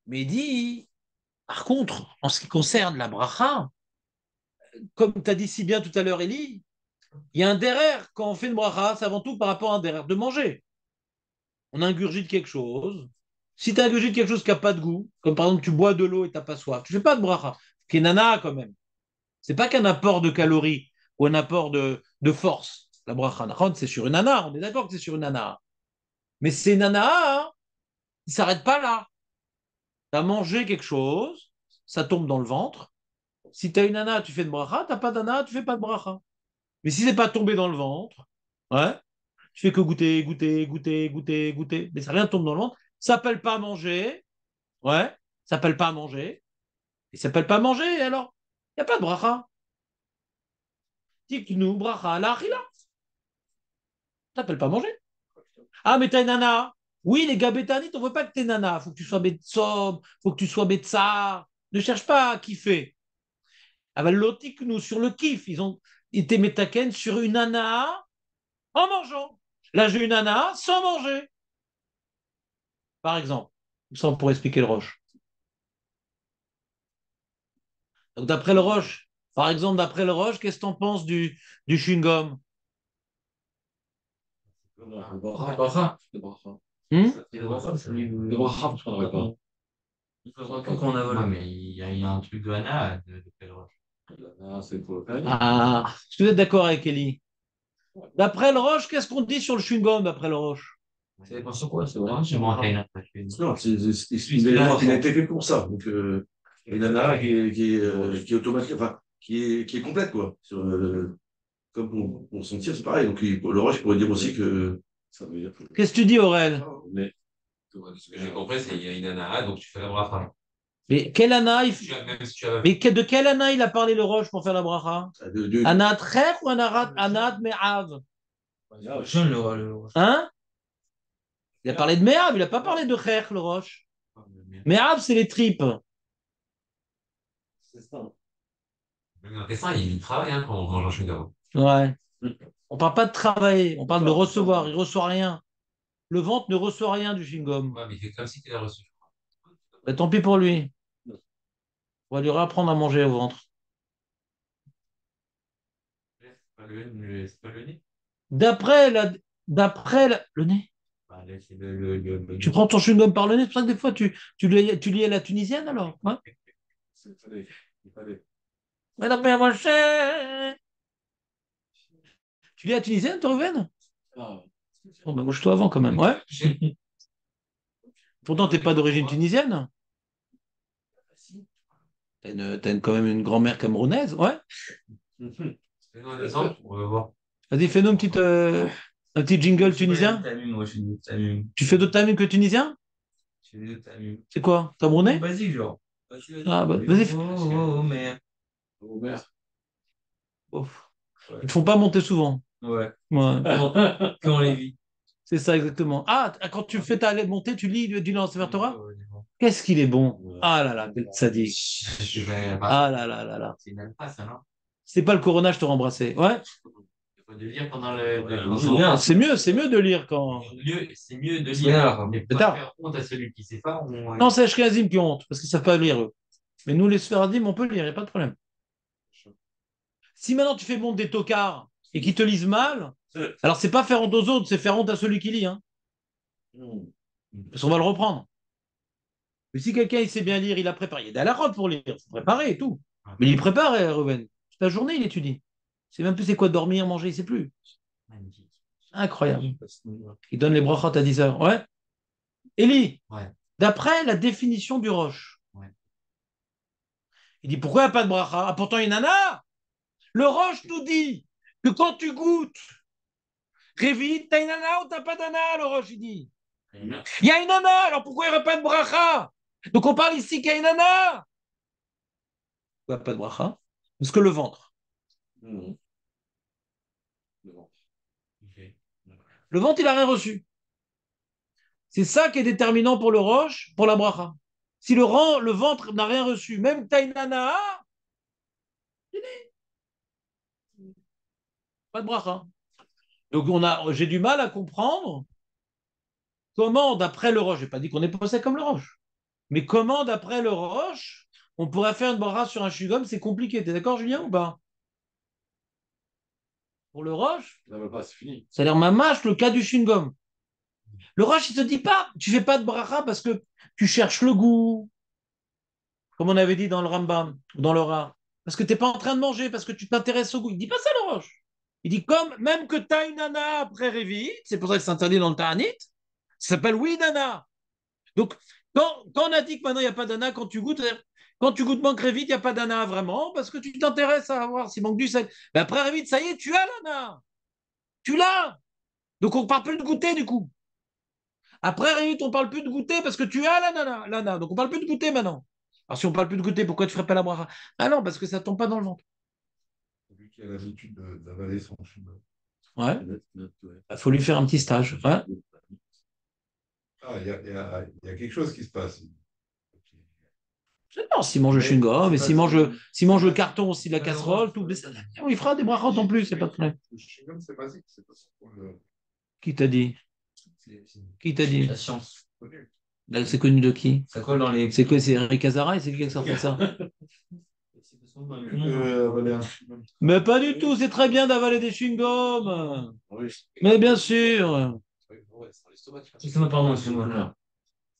Mais dit, par contre, en ce qui concerne la bracha, comme tu as dit si bien tout à l'heure, Elie, il y a un derrière. Quand on fait une bracha, c'est avant tout par rapport à un derrière de manger. On ingurgite quelque chose. Si tu ingurgites quelque chose qui n'a pas de goût, comme par exemple tu bois de l'eau et tu n'as pas soif, tu ne fais pas de bracha. Qui est nana quand même. C'est pas qu'un apport de calories ou un apport de force. La bracha, c'est sur une nana. On est d'accord que c'est sur une nana. Mais c'est nana, hein, il ne s'arrête pas là. Tu as mangé quelque chose, ça tombe dans le ventre. Si tu as une nana, tu fais de bracha. Tu n'as pas d'ana, tu fais pas de bracha. Mais si c'est pas tombé dans le ventre, ouais, tu fais que goûter, goûter, goûter, goûter, goûter, mais ça rien tombe dans le ventre. Ça s'appelle pas manger, ouais, ça s'appelle pas manger. Il s'appelle pas manger, alors il n'y a pas de bracha. Tiknu, bracha, la achila. Ça s'appelle pas manger. Ah, mais t'as une nana. Oui, les gars bétanites, on veut pas que t'es nana. Faut que tu sois betsom, faut que tu sois betsar. Ne cherche pas à kiffer. Ah, bah, l'otiknu, sur le kiff, ils ont été métaken sur une nana en mangeant. Là, j'ai une nana sans manger, par exemple. Ça, on pourrait expliquer le roche. Donc, d'après le roche, par exemple, d'après le roche, qu'est-ce que t'en penses du chewing-gum?
Le bracha. Le bracha.
Hmm.
Le bracha, le bracha, parce qu'on n'aurait pas. Il faudra pas qu'on avale.
Ouais, mais il y a un truc de Hana, de Pedroche.
Ah, c'est pour le faire.
Ah, est-ce que vous êtes d'accord avec Ellie? D'après le roche, qu'est-ce qu'on dit sur le chewing-gum, d'après le roche?
C'est pas sur quoi, c'est vrai.
Je m'en rappelle.
Non, il a été fait pour ça. Donc, une nana qui est automatique, enfin, qui est complète, quoi. Comme pour sentir, c'est pareil. Donc, le Roche pourrait dire aussi que ça veut dire que.
Qu'est-ce que tu dis, Aurel?
Mais ce que j'ai compris, c'est qu'il y a une nana, donc tu fais la bracha.
Mais quel Anna
Même si tu as.
Mais de quel Anna il a parlé le roche pour faire la bracha? Anat Cher ou Anat Me'av? Hein? Il a parlé de Me'av, il n'a pas parlé de Cher, le roche. Me'av, c'est les tripes.
C'est ça.
Même intestin, il travaille hein, quand on mange un chewing-gum.
Ouais. On parle pas de travailler, on parle de recevoir. Il reçoit rien. Le ventre ne reçoit rien du chewing-gum.
Ouais, mais il fait comme si tu l'as reçu.
Bah, tant pis pour lui. On va lui réapprendre à manger au ventre.
C'est pas le nez.
D'après le nez.
Bah, c'est
Tu prends ton chewing-gum par le nez, c'est pour ça que des fois tu lis à la tunisienne alors. Hein?
Il fallait. Il fallait.
Mais non, mais mon cher. Tu lis à la tunisienne, toi, Ruben?
Ah,
Bon, bah, moi, je toi avant quand même. Ouais. Pourtant, t'es pas d'origine tunisienne. Quand même une grand-mère camerounaise. Ouais.
Fais-nous un exemple, on va voir.
Vas-y, fais-nous un petit jingle tunisien.
Moi, je fais du tamim.
Tu fais d'autres tamim que tunisien?
Je fais du tamim.
C'est quoi? Camerounais?
Basique, genre.
Ah, bah, vas-y.
Oh, mais.
oh, merde.
Ouf. Ils te font pas monter souvent.
Ouais.
Ouais.
Quand on les vit.
C'est ça exactement. Ah, quand tu fais ta montée, tu lis du lance vers Torah? Qu'est-ce qu'il est bon. Ah là là, quel sadique. Ah là là là là.
C'est une alpha, ça, non?
C'est pas le corona, je te embrassé. Ouais.
Il faut de lire pendant le.
C'est mieux de lire quand.
C'est mieux de lire. Mais
C'est
pas
tard.
faire honte à celui qui sait pas.
Non, c'est Ashkenazim qui ont honte, parce qu'ils savent pas lire eux. Mais nous, les Sfaradim, on peut lire, il n'y a pas de problème. Si maintenant tu fais monter des tocards et qu'ils te lisent mal, alors c'est pas faire honte aux autres, c'est faire honte à celui qui lit. Hein. Parce qu'on va le reprendre. Mais si quelqu'un il sait bien lire, il a préparé. Il y a des halakhot pour lire, il faut préparer et tout. Mais il prépare, Ruben. Toute la journée, il étudie. Il sait même plus c'est quoi dormir, manger, il sait plus.
Magnifique.
Incroyable. Il donne les brachot à 10 heures. Ouais. Élie,
Ouais.
d'après la définition du roche,
Ouais.
il dit pourquoi il n'y a pas de bracha? Ah, pourtant, il y en a. Le roche nous dit que quand tu goûtes, Révite, t'as une nana ou t'as pas d'ana, le roche, il dit. Il y a une nana, alors pourquoi il n'y aurait pas de bracha? Donc on parle ici qu'il y a une nana. Pourquoi pas de bracha? Parce que le ventre. Le ventre, il n'a rien reçu. C'est ça qui est déterminant pour le roche, pour la bracha. Si le ventre n'a rien reçu, même tainana, pas de bracha. Donc j'ai du mal à comprendre comment, d'après le roche, je n'ai pas dit qu'on est posé comme le roche, mais comment, d'après le roche, on pourrait faire une bracha sur un chewing-gum, c'est compliqué. T'es d'accord, Julien, ou pas? Pour le roche,
Ça va pas, c'est fini.
ça a l'air mamache le cas du chewing-gum. Le roche, il te dit pas, tu fais pas de bracha parce que tu cherches le goût, comme on avait dit dans le Rambam, ou dans le Ra, parce que tu n'es pas en train de manger, parce que tu t'intéresses au goût. Il dit pas ça, le roche. Il dit comme, même que tu as une nana après Révi, c'est pour ça que c'est interdit dans le Ta'anit, ça s'appelle oui nana. Donc, quand on a dit que maintenant il n'y a pas d'ana, quand tu goûtes manque Révi, il n'y a pas d'ana vraiment, parce que tu t'intéresses à voir s'il manque du sel. Mais après Révi, ça y est, tu as l'ana. Tu l'as. Donc on ne parle plus de goûter du coup. Après Révi, on ne parle plus de goûter parce que tu as l'ana. Donc on ne parle plus de goûter maintenant. Alors si on ne parle plus de goûter, pourquoi tu ne ferais pas la bracha? Ah non, parce que ça ne tombe pas dans le ventre.
Celui qui a l'habitude d'avaler son chemin.
Ouais. Il faut lui faire un petit stage. Ouais.
Ah, il y a quelque chose qui se passe.
Non, s'il mange le chewing-gum, et s'il mange le carton aussi, la casserole, tout, il fera des brachot en plus, c'est pas de problème.
Le chewing-gum, c'est basique, c'est pas ça pour le.
Qui t'a dit? Qui t'a dit?
La science.
Là, c'est connu de qui?
Ça colle dans les.
C'est quoi? C'est Eric Azara? C'est qui qui a sorti ça? Mais pas du tout, c'est très bien d'avaler des chewing-gums. Mais bien sûr.
Pardon, excuse-moi.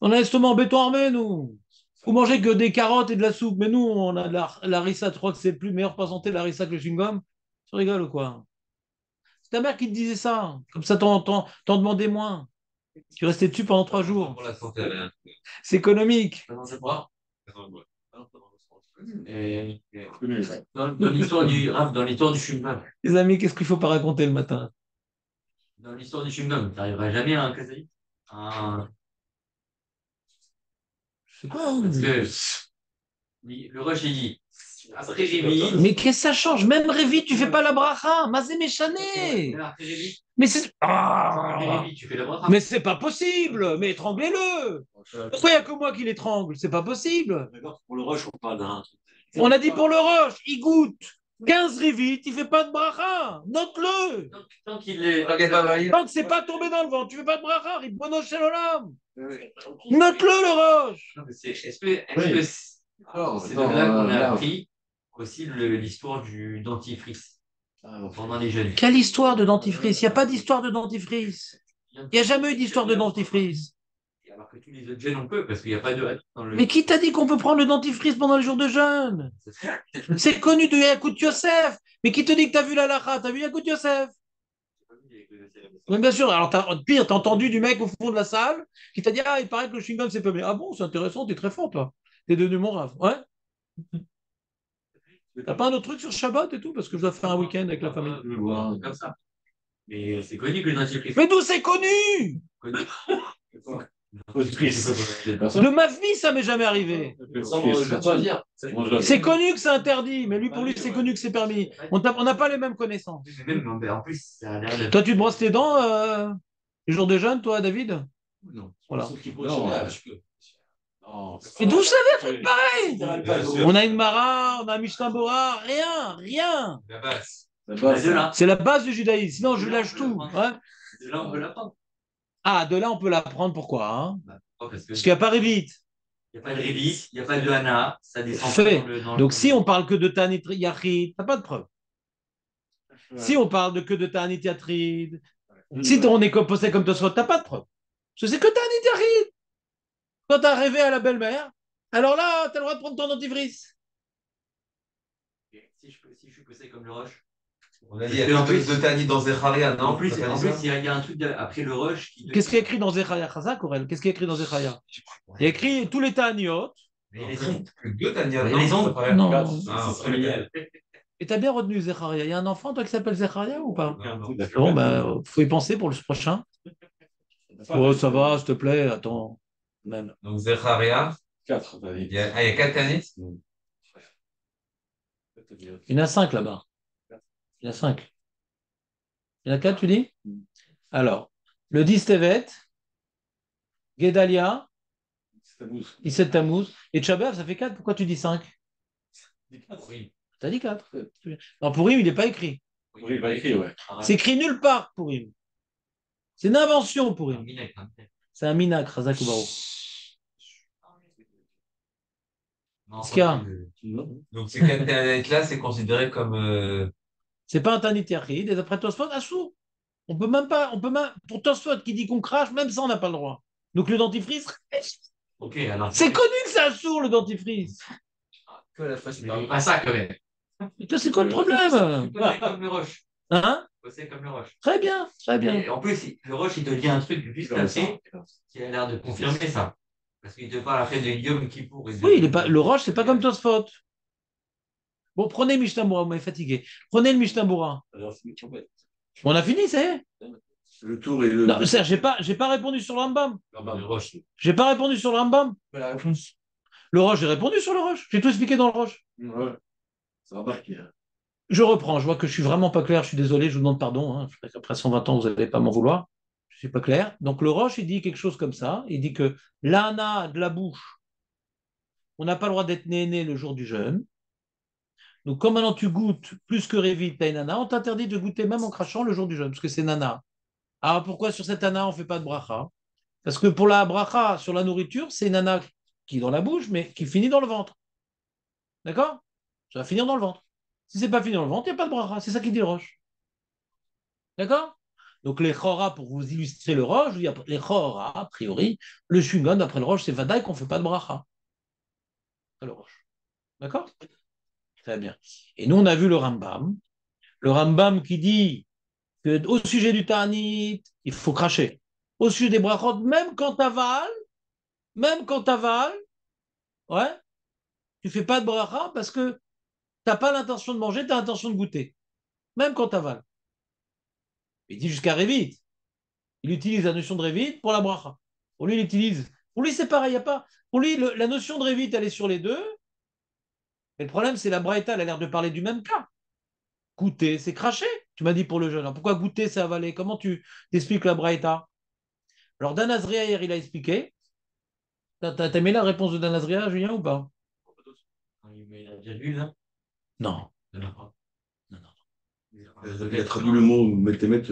On a l'estomac en béton armé, nous. Vous mangez que des carottes et de la soupe, mais nous, on a de la rissa, tu crois que c'est plus meilleur pour la santé, la rissa que le chewing-gum? Tu rigoles ou quoi? C'est ta mère qui te disait ça. Comme ça, t'en demandais moins. Tu restais dessus pendant 3 jours.
Pour la santé, rien.
C'est économique.
Non, c'est pas. Dans l'histoire du chewing-gum,
Les amis, qu'est-ce qu'il faut pas raconter le matin?
dans l'histoire du chewing-gum, tu n'arriveras jamais à un kazaï.
C'est quoi?
Parce que le rush, il dit, après Rémi,
Mais qu'est-ce que ça change? Même Révi, tu fais pas la bracha. Mazé méchané.
après Rémi,
Mais c'est.
après
Ah.
Rémi, tu fais la bracha.
Mais c'est pas possible. Mais étranglez-le. Pourquoi il n'y a que moi qui l'étrangle? C'est pas possible.
D'accord, pour le rush, on parle d'un.
On a dit pour le roche, il goûte 15 Révi, il fait pas de bracha. Note-le.
Tant qu'il est.
Tant que c'est pas tombé dans le vent, tu fais pas de bracha. Ribono shel olam. Note-le, le roche.
Non, mais est-ce que c'est de là qu'on a appris aussi l'histoire du dentifrice pendant les jeunes?
Quelle histoire de dentifrice? Il n'y a pas d'histoire de dentifrice. Il n'y a jamais eu d'histoire de dentifrice.
Alors que tous les autres jeunes, on peut, parce qu'il n'y a pas de dans le.
Mais qui t'a dit qu'on peut prendre le dentifrice pendant les jours de jeûne? C'est connu de Yakout Yosef. Mais qui te dit que t'as vu la lacha? T'as vu Yakout Yosef? Oui, bien sûr. Alors, pire, t'as entendu du mec au fond de la salle qui t'a dit, ah, il paraît que le chewing-gum, c'est pas bien. Ah bon, c'est intéressant, t'es très fort, toi. T'es devenu mon rave. Ouais. T'as pas un autre truc sur Shabbat et tout? Parce que je dois faire un week-end avec la famille.
Comme ça. Mais c'est connu que le dentifrice.
Mais d'où c'est connu? De ma vie, ça m'est jamais arrivé. C'est connu que c'est interdit, mais lui, pour lui, c'est connu que c'est permis. On n'a pas les mêmes connaissances.
Même, en plus, ça a l'air de.
Toi, tu te brosses tes dents les jours de jeûne, toi, David?
Non.
Voilà.
Non.
Et d'où ça vient un truc pareil? On a une Mara, on a un Mishnah Bora, rien.
La base.
De là.
C'est la base du judaïsme. Sinon, je lâche tout. Ouais.
De là, on peut l'apprendre.
Ah, de là, on peut l'apprendre. Pourquoi hein?
Parce
qu'il n'y a pas Révit.
Il n'y a pas de Révis, il n'y a pas de Hana, ça descend
Fait.
dans
Donc, si on parle que de Tanit Yachid, t'as pas de preuve. Si on parle que de Tanit Yachid, si on est composé comme Tosfot, t'as pas de preuve. Parce que c'est que Tanit Yachid. Quand t'as rêvé à la belle-mère, alors là, t'as le droit de prendre ton dentifrice.
Si je suis poussé comme le rush.
On a dit, il y a plus de Tani dans Zecharia, non?
En plus, il y a un truc après le rush.
Qu'est-ce qu'il y a écrit dans Zechaya Chazak, Aurel? Qu'est-ce qu'il y a écrit dans Zechaya? Il y a écrit tous les Ta'aniot.
Mais les ondes.
Deux Tani,
Les ondes.
Non.
C'est familial.
Et t'as bien retenu Zecharia. Il y a un enfant, toi, qui s'appelle Zecharia ou pas?
Non.
Bon, ben, faut y penser pour le prochain. Oh, ça va, s'il te plaît, attends. Même.
Donc Zecharia,
4,
il y a 4 Tani.
Il y en a 5 là-bas. Il y en a 5. Il y en a 4, tu dis? Alors, le 10 Tevet, Guédalia,
C'est ta mousse.
Isset Tammuz, et Tchabéav, ça fait 4. Pourquoi tu dis 5?
Oui.
T'as dit 4. Non, Pourim, il n'est pas écrit.
Oui, il va écrire, ouais.
C'est écrit nulle part, Pourim. C'est une invention,
Un
Pourim.
minec, un minec.
C'est un minak, Razak ou Baruch.
Non,
Ce qu'il y a.
Donc ces 4 Tanaït-là, c'est considéré comme.
C'est pas un Tanit Yachid, et d'après Tosfot, Assou. On peut même pas, pour Tosfot qui dit qu'on crache, même ça, on n'a pas le droit. Donc le dentifrice,
Ok, alors.
c'est connu que c'est Assou, le dentifrice.
Que la fois, c'est pas ça quand même.
Putain, c'est quoi le problème?
C'est comme le roche.
Hein?
C'est comme le roche.
Très bien, très bien.
Et en plus, le roche, il te dit un truc juste après qui a l'air de confirmer ça. Parce qu'il te parle après de Yom Kippour.
Oui, il est pas, le roche, c'est pas comme Tosfot. Bon, prenez Mishnah Bura, vous m'avez fatigué. Prenez le Mishnah Bura. On a fini, ça y est?
Le tour et le.
Non, Serge, j'ai pas répondu sur le Rambam.
Le roche.
J'ai pas répondu sur le Rambam.
La réponse.
Le roche, j'ai répondu sur le roche. J'ai tout expliqué dans le roche.
Ouais. Ça va marquer.
Je reprends. Je vois que je suis vraiment pas clair. Je suis désolé. Je vous demande pardon. Hein. Après 120 ans, vous n'allez pas m'en vouloir. Je suis pas clair. Donc le roche, il dit quelque chose comme ça. Il dit que l'ana de la bouche, on n'a pas le droit d'être né le jour du jeûne. Donc comme maintenant tu goûtes plus que Révit, t'as une nana, on t'interdit de goûter même en crachant le jour du jeûne, parce que c'est nana. Alors pourquoi sur cette nana on fait pas de bracha? Parce que pour la bracha sur la nourriture, c'est une nana qui est dans la bouche, mais qui finit dans le ventre. D'accord? Ça va finir dans le ventre. Si c'est pas fini dans le ventre, il n'y a pas de bracha. C'est ça qui dit le roche. D'accord? Donc les chora, pour vous illustrer le roche, je vous dis, les chora, a priori, le shungon, d'après le roche, c'est vadaï qu'on ne fait pas de bracha. C'est le roche. D'accord? Très bien. Et nous, on a vu le Rambam. Le Rambam qui dit que au sujet du Ta'anit, il faut cracher. Au sujet des brachot, même quand t'avales, ouais, tu fais pas de bracha parce que tu n'as pas l'intention de manger, tu as l'intention de goûter. Même quand t'avales. Il dit jusqu'à Révit. Il utilise la notion de Révit pour la bracha. Pour lui, il utilise. Pour lui, c'est pareil. Y a pas... Pour lui, la notion de Révit, elle est sur les deux. Mais le problème, c'est la braïta, elle a l'air de parler du même cas. Goûter, c'est cracher. Tu m'as dit pour le jeûne. Alors pourquoi goûter, c'est avaler? Comment tu t'expliques la braïta? Alors, Dan Azria, hier, il a expliqué. T'as aimé la réponse de Dan Azria, Julien, ou pas?
Il met la virgule, là.
Non.
Non.
Il a traduit le mot Metemet.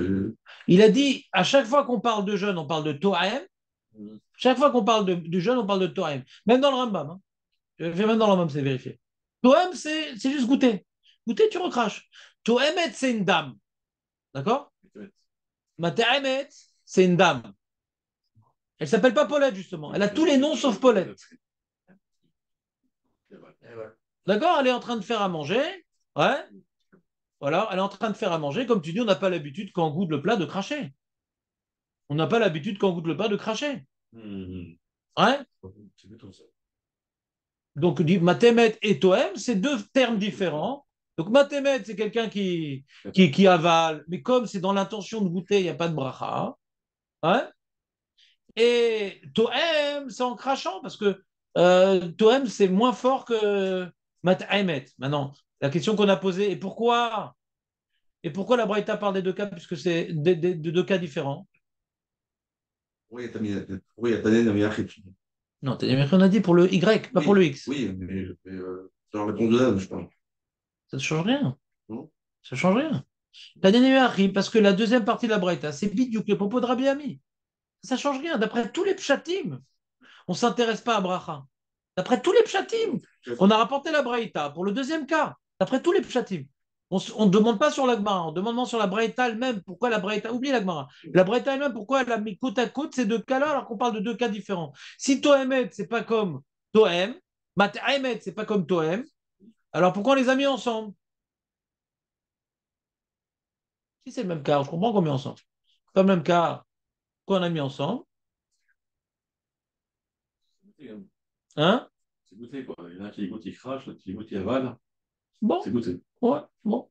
Il a dit, à chaque fois qu'on parle de jeûne, on parle de Toahem. Chaque fois qu'on parle de jeûne, on parle de Toahem. Même dans le Rambam. Hein. Même dans le Rambam, c'est vérifié. Toahem, c'est juste goûter. Goûter, tu recraches. Toahemet, c'est une dame. D'accord? Matehemet, c'est une dame. Elle s'appelle pas Paulette, justement. Elle a tous les noms sauf Paulette. D'accord? Elle est en train de faire à manger. Ouais. Voilà, elle est en train de faire à manger. Comme tu dis, on n'a pas l'habitude quand on goûte le plat de cracher. On n'a pas l'habitude quand on goûte le plat de cracher. Ouais? Donc, Matemet et Tohem, c'est deux termes différents. Donc, Matemet, c'est quelqu'un qui avale. Mais comme c'est dans l'intention de goûter, il n'y a pas de bracha. Ouais? Et Tohem, c'est en crachant, parce que Tohem, c'est moins fort que Matemet. Maintenant, la question qu'on a posée, et pourquoi la Braïta parle des deux cas, puisque c'est de deux cas différents?
Oui, il y a Tanen Amiachit.
Non, on a dit pour le Y, pas pour le X.
Oui, mais c'est la réponse de Dan, je pense.
Ça ne change rien.
Non.
Ça ne change rien. Tanen Amiachit, parce que la deuxième partie de la Braïta, c'est Bidiouk, le propos de Rabbi Ami. Ça ne change rien. D'après tous les pshatim, on ne s'intéresse pas à Bracha. D'après tous les pshatim, on a rapporté la Braïta pour le deuxième cas. D'après tous les pshatim. On ne demande pas sur la Gemara, on demande sur la Braïta elle-même. Pourquoi la Braïta? Oubliez la Gemara. La Braïta elle-même, pourquoi elle a mis côte à côte ces deux cas-là alors qu'on parle de deux cas différents? Si Tohemet, c'est pas comme Tohem, Matehemet, c'est pas comme Tohem, alors pourquoi on les a mis ensemble? Si c'est le même cas, je comprends qu'on met ensemble. C'est pas le même cas qu'on a mis ensemble. Hein?
C'est goûté, quoi. Il y en a qui goûtent, ils crachent, l'autre qui goûte, il avale.
Bon,
C'est goûté.
ouais, bon.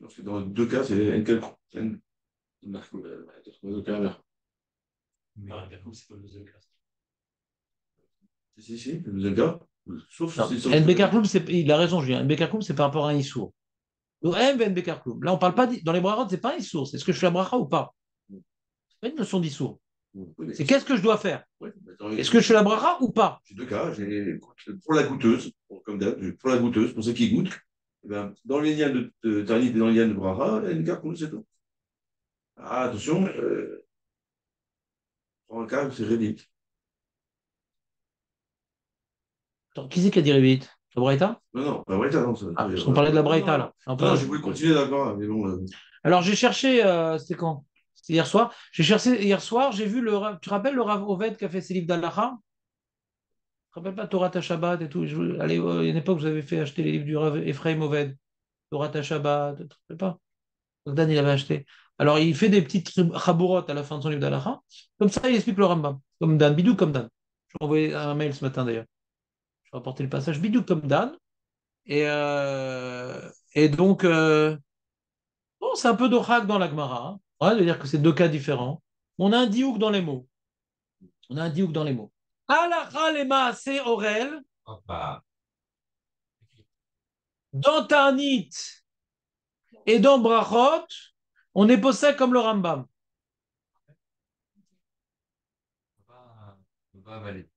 Parce que dans les deux cas, c'est Enkel.
Dans les deux cas, là.
Mais c'est pas le deuxième cas.
Si, le deuxième cas. Sauf
Non,
si c'est
NBK Kloum, il a raison, Julien. NBK Kloum, c'est par rapport à un Issour. Le M NBK Kloum. Là, on parle pas. Dans les brachot, c'est pas un Issour. C'est ce que je fais la bracha ou pas? C'est pas une notion d'Issour.
Oui, mais
C'est qu'est-ce que je dois faire?
ouais, attends,
Est-ce que je fais la bracha ou pas?
j'ai deux cas. Pour la goûteuse, comme d'hab, pour la goûteuse, pour ceux qui goûtent, eh ben, dans les liens de Tanit et dans les liens de Bracha, il y a une carte, c'est tout. Ah, attention, prends un cas, c'est rédite.
Attends, qui c'est qui a dit vite? La Braïta?
Non, non, la Braïta, non.
Ah, parce qu'on parlait de la Braïta, là. Un peu.
Non, j'ai voulu continuer d'accord, mais bon.
Alors, j'ai cherché, c'était quand? C'était hier soir. J'ai cherché hier soir, j'ai vu tu te rappelles le Rav Oved qui a fait ses livres d'Alaha? Tu te rappelles pas Torah Shabbat et tout? Allez, il y a une époque, vous avez fait acheter les livres du Rav Ephraim Oved, Torah Shabbat, tu te rappelles pas? Bogdan, il avait acheté. Alors, il fait des petites chabourotes à la fin de son livre d'Alaha. Comme ça, il explique le Rambam. Comme Dan, bidou comme Dan. Je lui ai envoyé un mail ce matin d'ailleurs. Je vais rapporter le passage bidou comme Dan. Et donc, bon, c'est un peu d'orak dans la Gemara. Hein. Ouais, ça veut dire que c'est deux cas différents. On a un diouk dans les mots. On a un diouk dans les mots. Alacha lema c'est orel.
Hoppa.
Dans Ta'anit et dans Brachot, on est possède comme le Rambam.
On va avaler.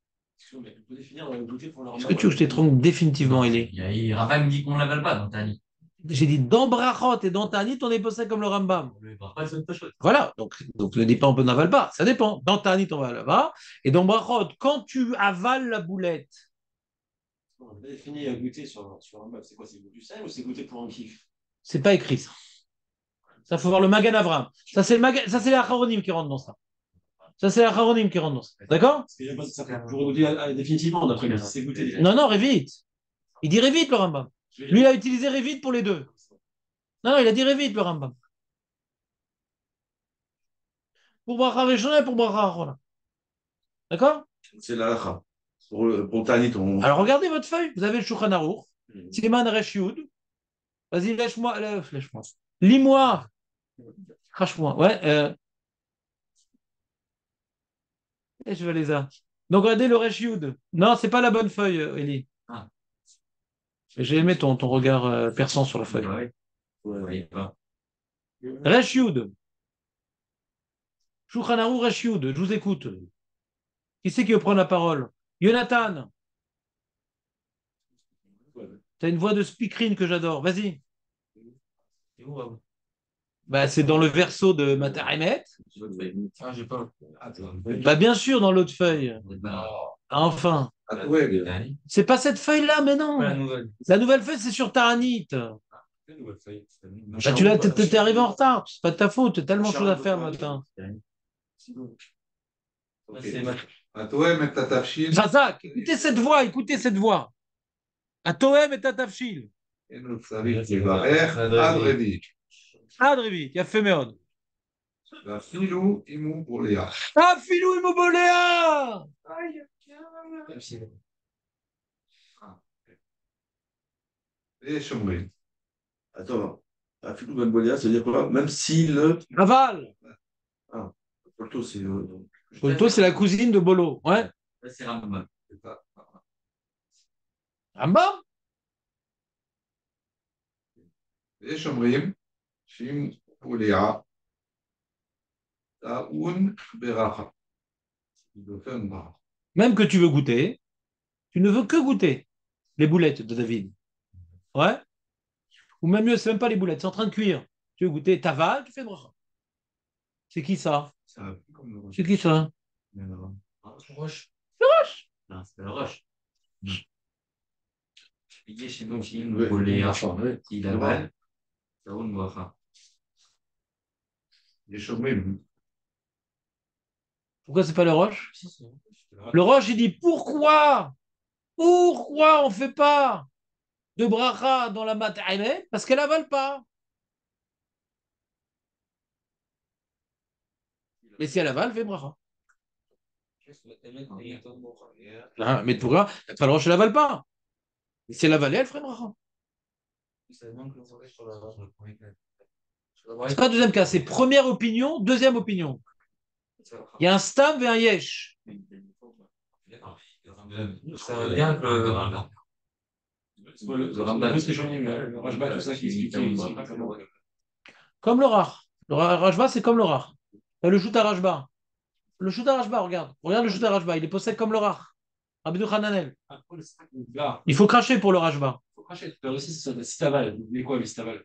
On peut définir le goûter pour leur
Est-ce que tu veux que je t'étrangle définitivement, Elie?
Raphaël me dit qu'on ne l'avale pas dans Tani.
J'ai dit dans Brachot et dans Ta'anit, on est possède comme le Rambam.
Le Raphaël, c'est autre chose.
Voilà, donc ne dis pas on n'avale pas, ça dépend. Dans Ta'anit, on va là-bas. Et dans Brachot, quand tu avales la boulette,
On a défini goûter sur un meuble. C'est quoi? C'est goût du sel ou c'est goûter pour un kiff?
c'est pas écrit ça. Ça, faut voir le Magan Avram. Ça, c'est les Acharonim qui rentrent dans ça. Ça, c'est les Acharonim qui rentrent dans ça. D'accord?
Parce qu'il y a pas ça. J'aurais goûté définitivement d'après lui. C'est goûter déjà.
Non, non, Révit. Il dit Révit, le Rambam. Lui, il a utilisé Révit pour les deux. Non, non, il a dit Révit, le Rambam. Pour Bracha Rishona et pour Bracha Achona. D'accord?
C'est l'alacha. Pour Tanit, on.
Alors, regardez votre feuille. Vous avez le Shulchan Aruch. Siman Resh Yud. Vas-y, lèche-moi. Lèche-moi. Lis-moi. Crache-moi. Ouais. Et je vais les a. Donc, regardez le Resh Yud. Non, c'est pas la bonne feuille, Eli.
Ah.
J'ai aimé ton regard perçant sur la feuille.
Ouais. Ouais, pas.
Resh Yud. Shulchan Aruch Resh Yud. Je vous écoute. Qui c'est qui veut prendre la parole? Jonathan. Tu as une voix de speakerine que j'adore. Vas-y.
C'est où, hein?
Bah, c'est dans le verso de Mataremet.
Ah, j'ai pas. Attends.
Bah, bien sûr, dans l'autre feuille. Enfin.
Ah, ouais,
Tani.
C'est pas cette feuille-là, mais non.
Pas la nouvelle.
La nouvelle feuille, c'est sur Ta'anit.
La nouvelle feuille.
Bah, t'es arrivé en retard. C'est pas de ta faute. T'as tellement de choses à faire le matin.
C'est ma.
Atoem et Tatafshil,
Razak, écoutez cette voix, écoutez cette voix. À Toem et Tatafshil.
et nous Tzarik Yevarech, Ad Revi.
Adrevi, il a fait méod.
Vafilu Imu Polea.
Ah, filou immoboléa.
Et Shomrim.
Attends. Afilou Ben Bolia, ça veut dire quoi? Même si le.
Aval.
Polto, c'est.
Polto, c'est la cousine de Bolo. Ouais.
Là, c'est Rambam.
C'est ça.
Rambam.
Et Shomrim, Shim Polea. Taoun Beracha. Il doit faire une bracha.
Même que tu veux goûter, tu ne veux que goûter les boulettes de David. Ouais. Ou même mieux, c'est même pas les boulettes, c'est en train de cuire. Tu veux goûter Taval, tu fais une bracha. C'est qui ça?
C'est un peu comme le
C'est qui ça?
Roche.
Le Roche.
Non, c'est le Roche. Il est chez nous, il
Ouais,
nous volait un
Enfin, ouais.
il avale. Ça roule, moi.
Et Shomrim.
Pourquoi c'est pas le Roche? Le Roche, il dit pourquoi on ne fait pas de bracha dans la maternelle? Parce qu'elle avale pas. Mais si elle avale, elle fait bracha. Ah, mais pourquoi? Pas le Roche, elle avale pas. Mais si elle avalait, elle ferait bracha. C'est pas deuxième cas, c'est première opinion, deuxième opinion. Il y a un stam et un yesh.
Ça veut bien que le Rambam.
Le Rajba, tout ça qui explique.
Comme le rach. Le rajba, c'est comme le rach. Elle le joue à rajba. Le Shouda Rashba, regarde. Regarde le Shouda Rashba. Il est possède comme le Rach. Rabbi Hananel.
Là,
Il faut cracher pour le Rashba.
il faut cracher. Là aussi, c'est ça. Si t'avales, mais quoi, lui, si t'avales?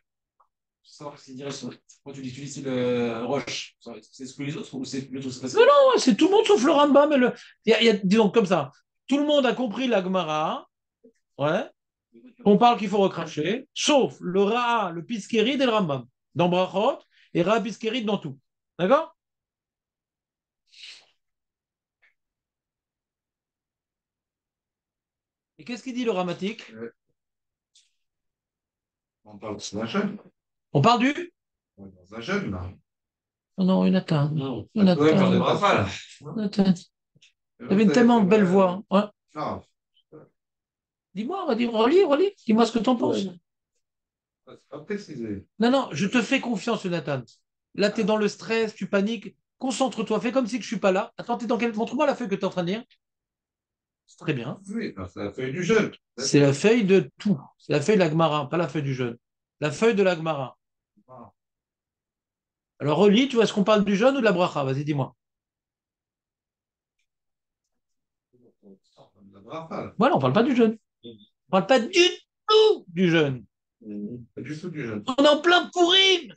Faut savoir que c'est direct sur. Quand tu utilises le roche, c'est ce que les autres ou c'est plutôt c'est
Non, non, c'est tout le monde sauf le Rambam. Mais disons comme ça. Tout le monde a compris la Gemara. Ouais. On parle qu'il faut recracher. Sauf le Ra'a, le Piskerid et le Rambam. Dans Brachot et Ra'a Piskerid dans tout. D'accord? Et qu'est-ce qu'il dit le Ramatik?
On parle d'un jeune.
On parle du?
On est dans un jeune, là.
Oh non, Jonathan.
Non.
Jonathan.
Ouais, parle de Brafa, là.
Jonathan. Tu avais une tellement belle voix. Ouais.
Non,
Dis-moi, relis. Dis-moi ce que tu en penses.
c'est pas précisé.
Non, non, je te fais confiance, Jonathan. Là, tu es dans le stress, tu paniques. Concentre-toi, fais comme si je ne suis pas là. Attends, t'es dans quel... Montre-moi la feuille que tu es en train de lire. C'est très bien.
Oui, c'est la feuille du jeune.
C'est la feuille de tout. C'est la feuille de la Gemara, pas la feuille du jeune. La feuille de la Gemara. Alors relis, tu vois, est-ce qu'on parle du jeune ou de la bracha? Vas-y, dis-moi.
La Brafa,
Voilà, on parle pas du jeune. On parle pas du tout du jeune.
pas du tout du jeune.
On est en plein pourri.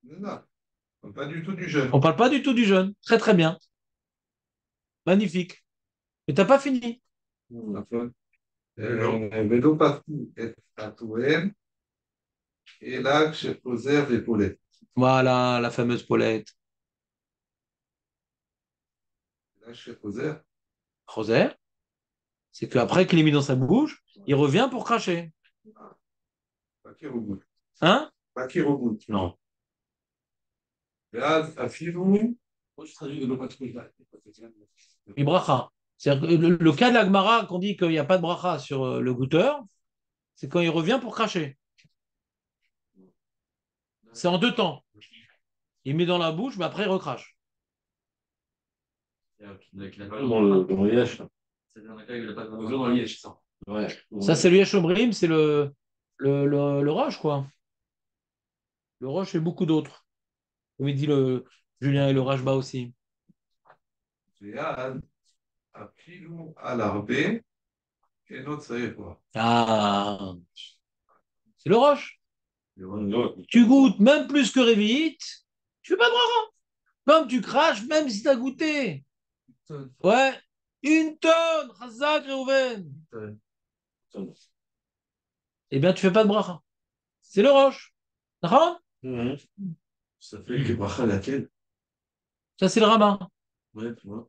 Non, pas du tout du jeune.
On parle pas du tout du jeune. Très, très bien. Magnifique. Mais t'as pas fini.
ולא פתחו את הטוען, אלא כשחוזר ופולט.
Voilà, la fameuse Paulette.
Là, כשחוזר,
Rosaire, c'est qu'après qu'il est mis dans sa bouche, il revient pour cracher.
pas קירובוט.
Hein?
pas קירובוט.
Non.
ואז אפילו,
Moi, je traduis de l'opatrouille.
Il bracha. C'est-à-dire que le cas de la Gemara, qu'on dit qu'il n'y a pas de bracha sur le goûteur, c'est quand il revient pour cracher. C'est en deux temps. Il met dans la bouche, mais après il recrache.
Dans le liège.
C'est dans le cas où il n'a pas de
Dans le liège, ça. Ouais.
Ça, c'est le Yeshomrim, c'est le roche, quoi. Le roche et beaucoup d'autres. Comme il dit le Julien et le Rashba aussi.
ואז אפילו על הרבה, אינו צריך כבר.
Ah, c'est le roche. Tu goûtes même plus que Révite, tu fais pas de bracha. Comme tu craches, même si tu as goûté. Ouais, une tonne, Chazak Reuven. Eh bien, tu fais pas de bracha. C'est le roche. D'accord?
Ça fait que bracha laquelle?
Ça, c'est le rabbin.
Ouais, tu vois.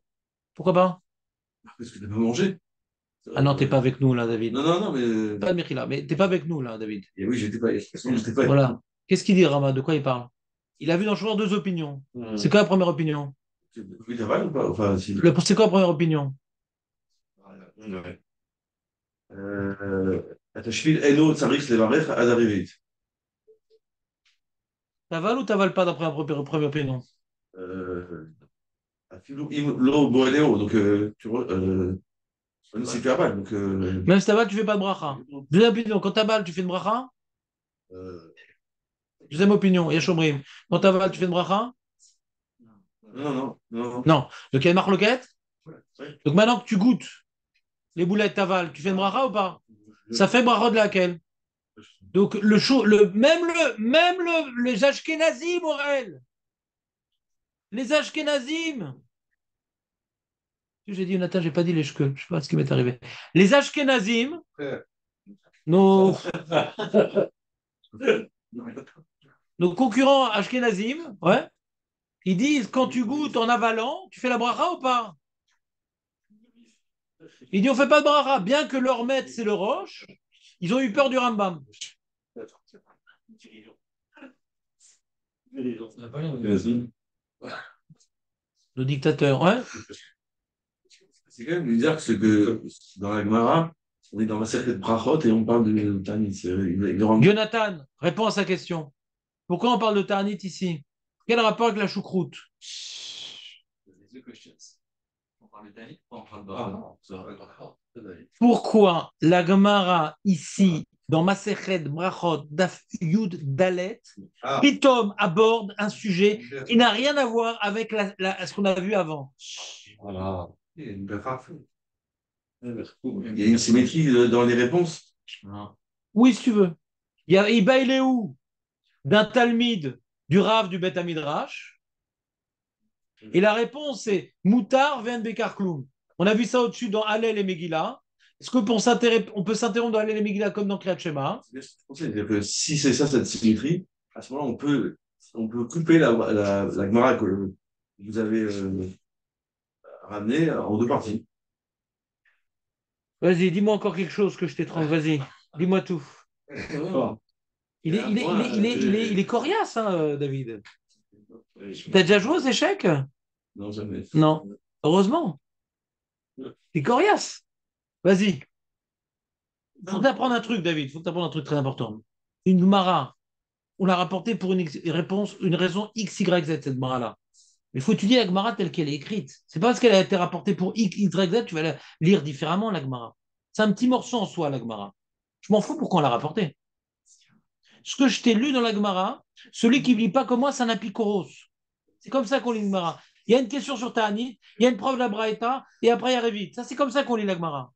Pourquoi pas?
Parce que t'as pas mangé.
Ah non, t'es pas avec nous là, David.
Non, mais.
Pas de Mechila, mais t'es pas avec nous là, David.
Et oui, j'étais pas. J'étais pas.
Voilà. Qu'est-ce qu'il dit, Rama? De quoi il parle? Il a vu dans le choix deux opinions. C'est quoi la première opinion?
Oui, t'as mal ou pas? Enfin, si.
C'est quoi la première opinion?
Ouais. התשפיל אינו צריך לברך עד הרביעית.
T'avales ou t'avales pas d'après la première opinion?
אפילו אם לא בועלהו, donc tu vois, c'est plus mal. Donc,
Même si t'avales, tu fais pas de bracha. Deuxième opinion, quand t'avales, tu fais une bracha? Deuxième opinion, Yeshomrim. Quand t'avales, tu fais une bracha?
non.
Non. Donc il y a une marloquette. Donc maintenant que tu goûtes les boulettes t'avales, tu fais une bracha ou pas? Ça fait bracha de laquelle? Donc les Ashkenazim, Aurel. Les Ashkenazim. J'ai dit, Jonathan, j'ai pas dit les shke. Je sais pas ce qui m'est arrivé. Les Ashkenazim, nos concurrents Ashkenazim, ouais, ils disent quand tu goûtes en avalant, tu fais la bracha ou pas? Il dit on fait pas de bracha, bien que leur maître c'est le roche, ils ont eu peur du Rambam. Le dictateur, ouais.
C'est quand même bizarre que dans la Gemara, on est dans la cercle de Brachot et on parle de Tanit.
Jonathan, réponds à sa question. Pourquoi on parle de Tarnit ici? Quel rapport avec la choucroute?
On parle de Tanit, on parle de.
Pourquoi la Gemara ici dans Masechet Brachot Daf Yud Dalet,
Ah,
Pitom aborde un sujet qui n'a rien à voir avec ce qu'on a vu avant.
Voilà.
Il y a une belle farce.
il y a une symétrie dans les réponses.
Non.
Oui, si tu veux. Il est où d'un Talmide du Rav du Beth Amidrash. Et la réponse est Moutar ven Bekar Kloum. On a vu ça au-dessus dans Hallel et Megillah. Est-ce qu'on peut s'interrompre dans Hallel et Megillah comme dans Kriyat Shema?
C'est-à-dire que si c'est ça, cette symétrie, à ce moment-là, on peut couper la Gemara que vous avez ramenée en deux parties.
Vas-y, dis-moi encore quelque chose que je t'ai trompé. Vas-y, dis-moi tout. Il est coriace, hein, David. T'as déjà joué aux échecs?
Non, jamais.
Non. Heureusement. T'es coriace. Vas-y. Faut t'apprendre un truc, David. Faut que t'apprennes un truc très important. Une Gemara. On l'a rapporté pour une raison X, Y, Z, cette Gemara-là. Il faut étudier la Gemara telle qu'elle est écrite. C'est pas parce qu'elle a été rapportée pour X, Y, Z, tu vas la lire différemment, la Gemara. C'est un petit morceau en soi, la Gemara. Je m'en fous pourquoi on l'a rapporté. Ce que je t'ai lu dans la Gemara, celui qui ne lit pas comme moi, c'est un apikoros. C'est comme ça qu'on lit la Gemara. Il y a une question sur Ta'anit, il y a une preuve de la Braïta, et après il y a Révit. Ça, c'est comme ça qu'on lit la Gemara.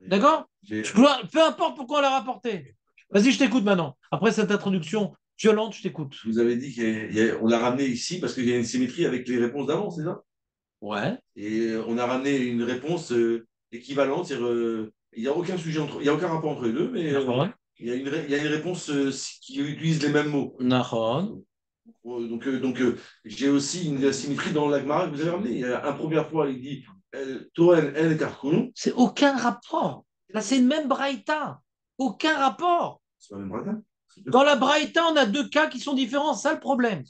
D'accord? Peu importe pourquoi on l'a rapporté. Vas-y, je t'écoute maintenant. Après cette introduction violente, je t'écoute.
Vous avez dit qu'on l'a ramené ici parce qu'il y a une symétrie avec les réponses d'avant, c'est ça?
Ouais.
Et on a ramené une réponse équivalente. Il n'y a aucun sujet il n'y a aucun rapport entre les deux, mais il y a une réponse qui utilise les mêmes mots.
Nahon.
Donc, j'ai aussi une symétrie dans la Gemara que vous avez ramené. Il y a un première fois, il dit Toren El Karkoun.
C'est aucun rapport. Là, c'est une même Braïta. Aucun rapport.
C'est pas la même Braïta.
Dans la Braïta, on a deux cas qui sont différents. C'est ça le problème.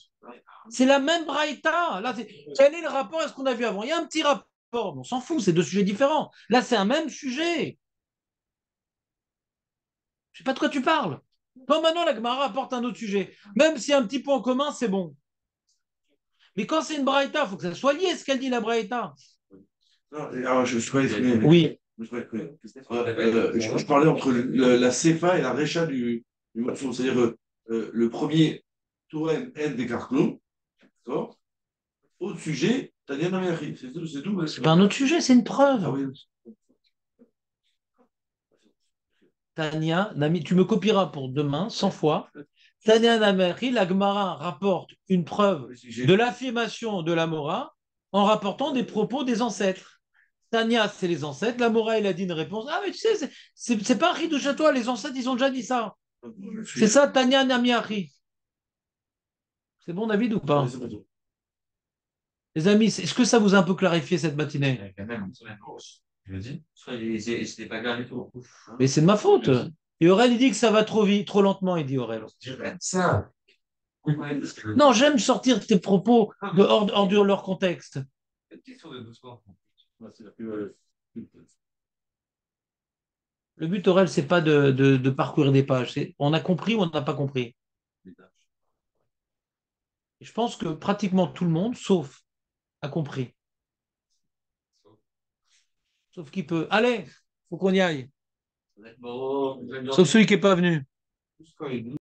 C'est la même Braïta. Là, quel est le rapport à ce qu'on a vu avant? Il y a un petit rapport. On s'en fout, c'est deux sujets différents. Là, c'est un même sujet. Je sais pas de quoi tu parles. Bon, maintenant, la Gemara apporte un autre sujet. Même s'il y a un petit point en commun, c'est bon. Mais quand c'est une Braïta, il faut que ça soit lié ce qu'elle dit, la Braïta.
Non, alors, je peux exprimer.
Oui.
Je parlais entre la CFA et la Recha du Matfou. C'est-à-dire le premier Toren El des Karkoun. D'accord? Autre sujet, Tania Namiachi. C'est tout.
C'est pas un autre sujet, c'est une preuve.
Ah oui.
Tania, Nami, tu me copieras pour demain, 100 fois. Tania Namiachi, la Gemara rapporte une preuve de l'affirmation de la Mora en rapportant des propos des ancêtres. Tania, c'est les ancêtres. La Mora, elle a dit une réponse. Ah, mais tu sais, c'est pas un chidouche à toi. Les ancêtres, ils ont déjà dit ça. C'est ça, Tania Namiachi. C'est bon, David, ou pas? Les amis, est-ce que ça vous a un peu clarifié cette matinée?
Quand même, je le dis. C'était pas clair du tout.
Mais c'est de ma faute. Et Aurel, il dit que ça va trop vite, trop lentement, il dit Aurel.
Ça.
Non, j'aime sortir tes propos hors de leur contexte.
Question de doucement.
Le but, Aurel, c'est pas de parcourir des pages. On a compris ou on n'a pas compris. Et je pense que pratiquement tout le monde, sauf, a compris. Sauf qui peut. Allez, faut qu'on y aille. Sauf celui qui n'est pas venu.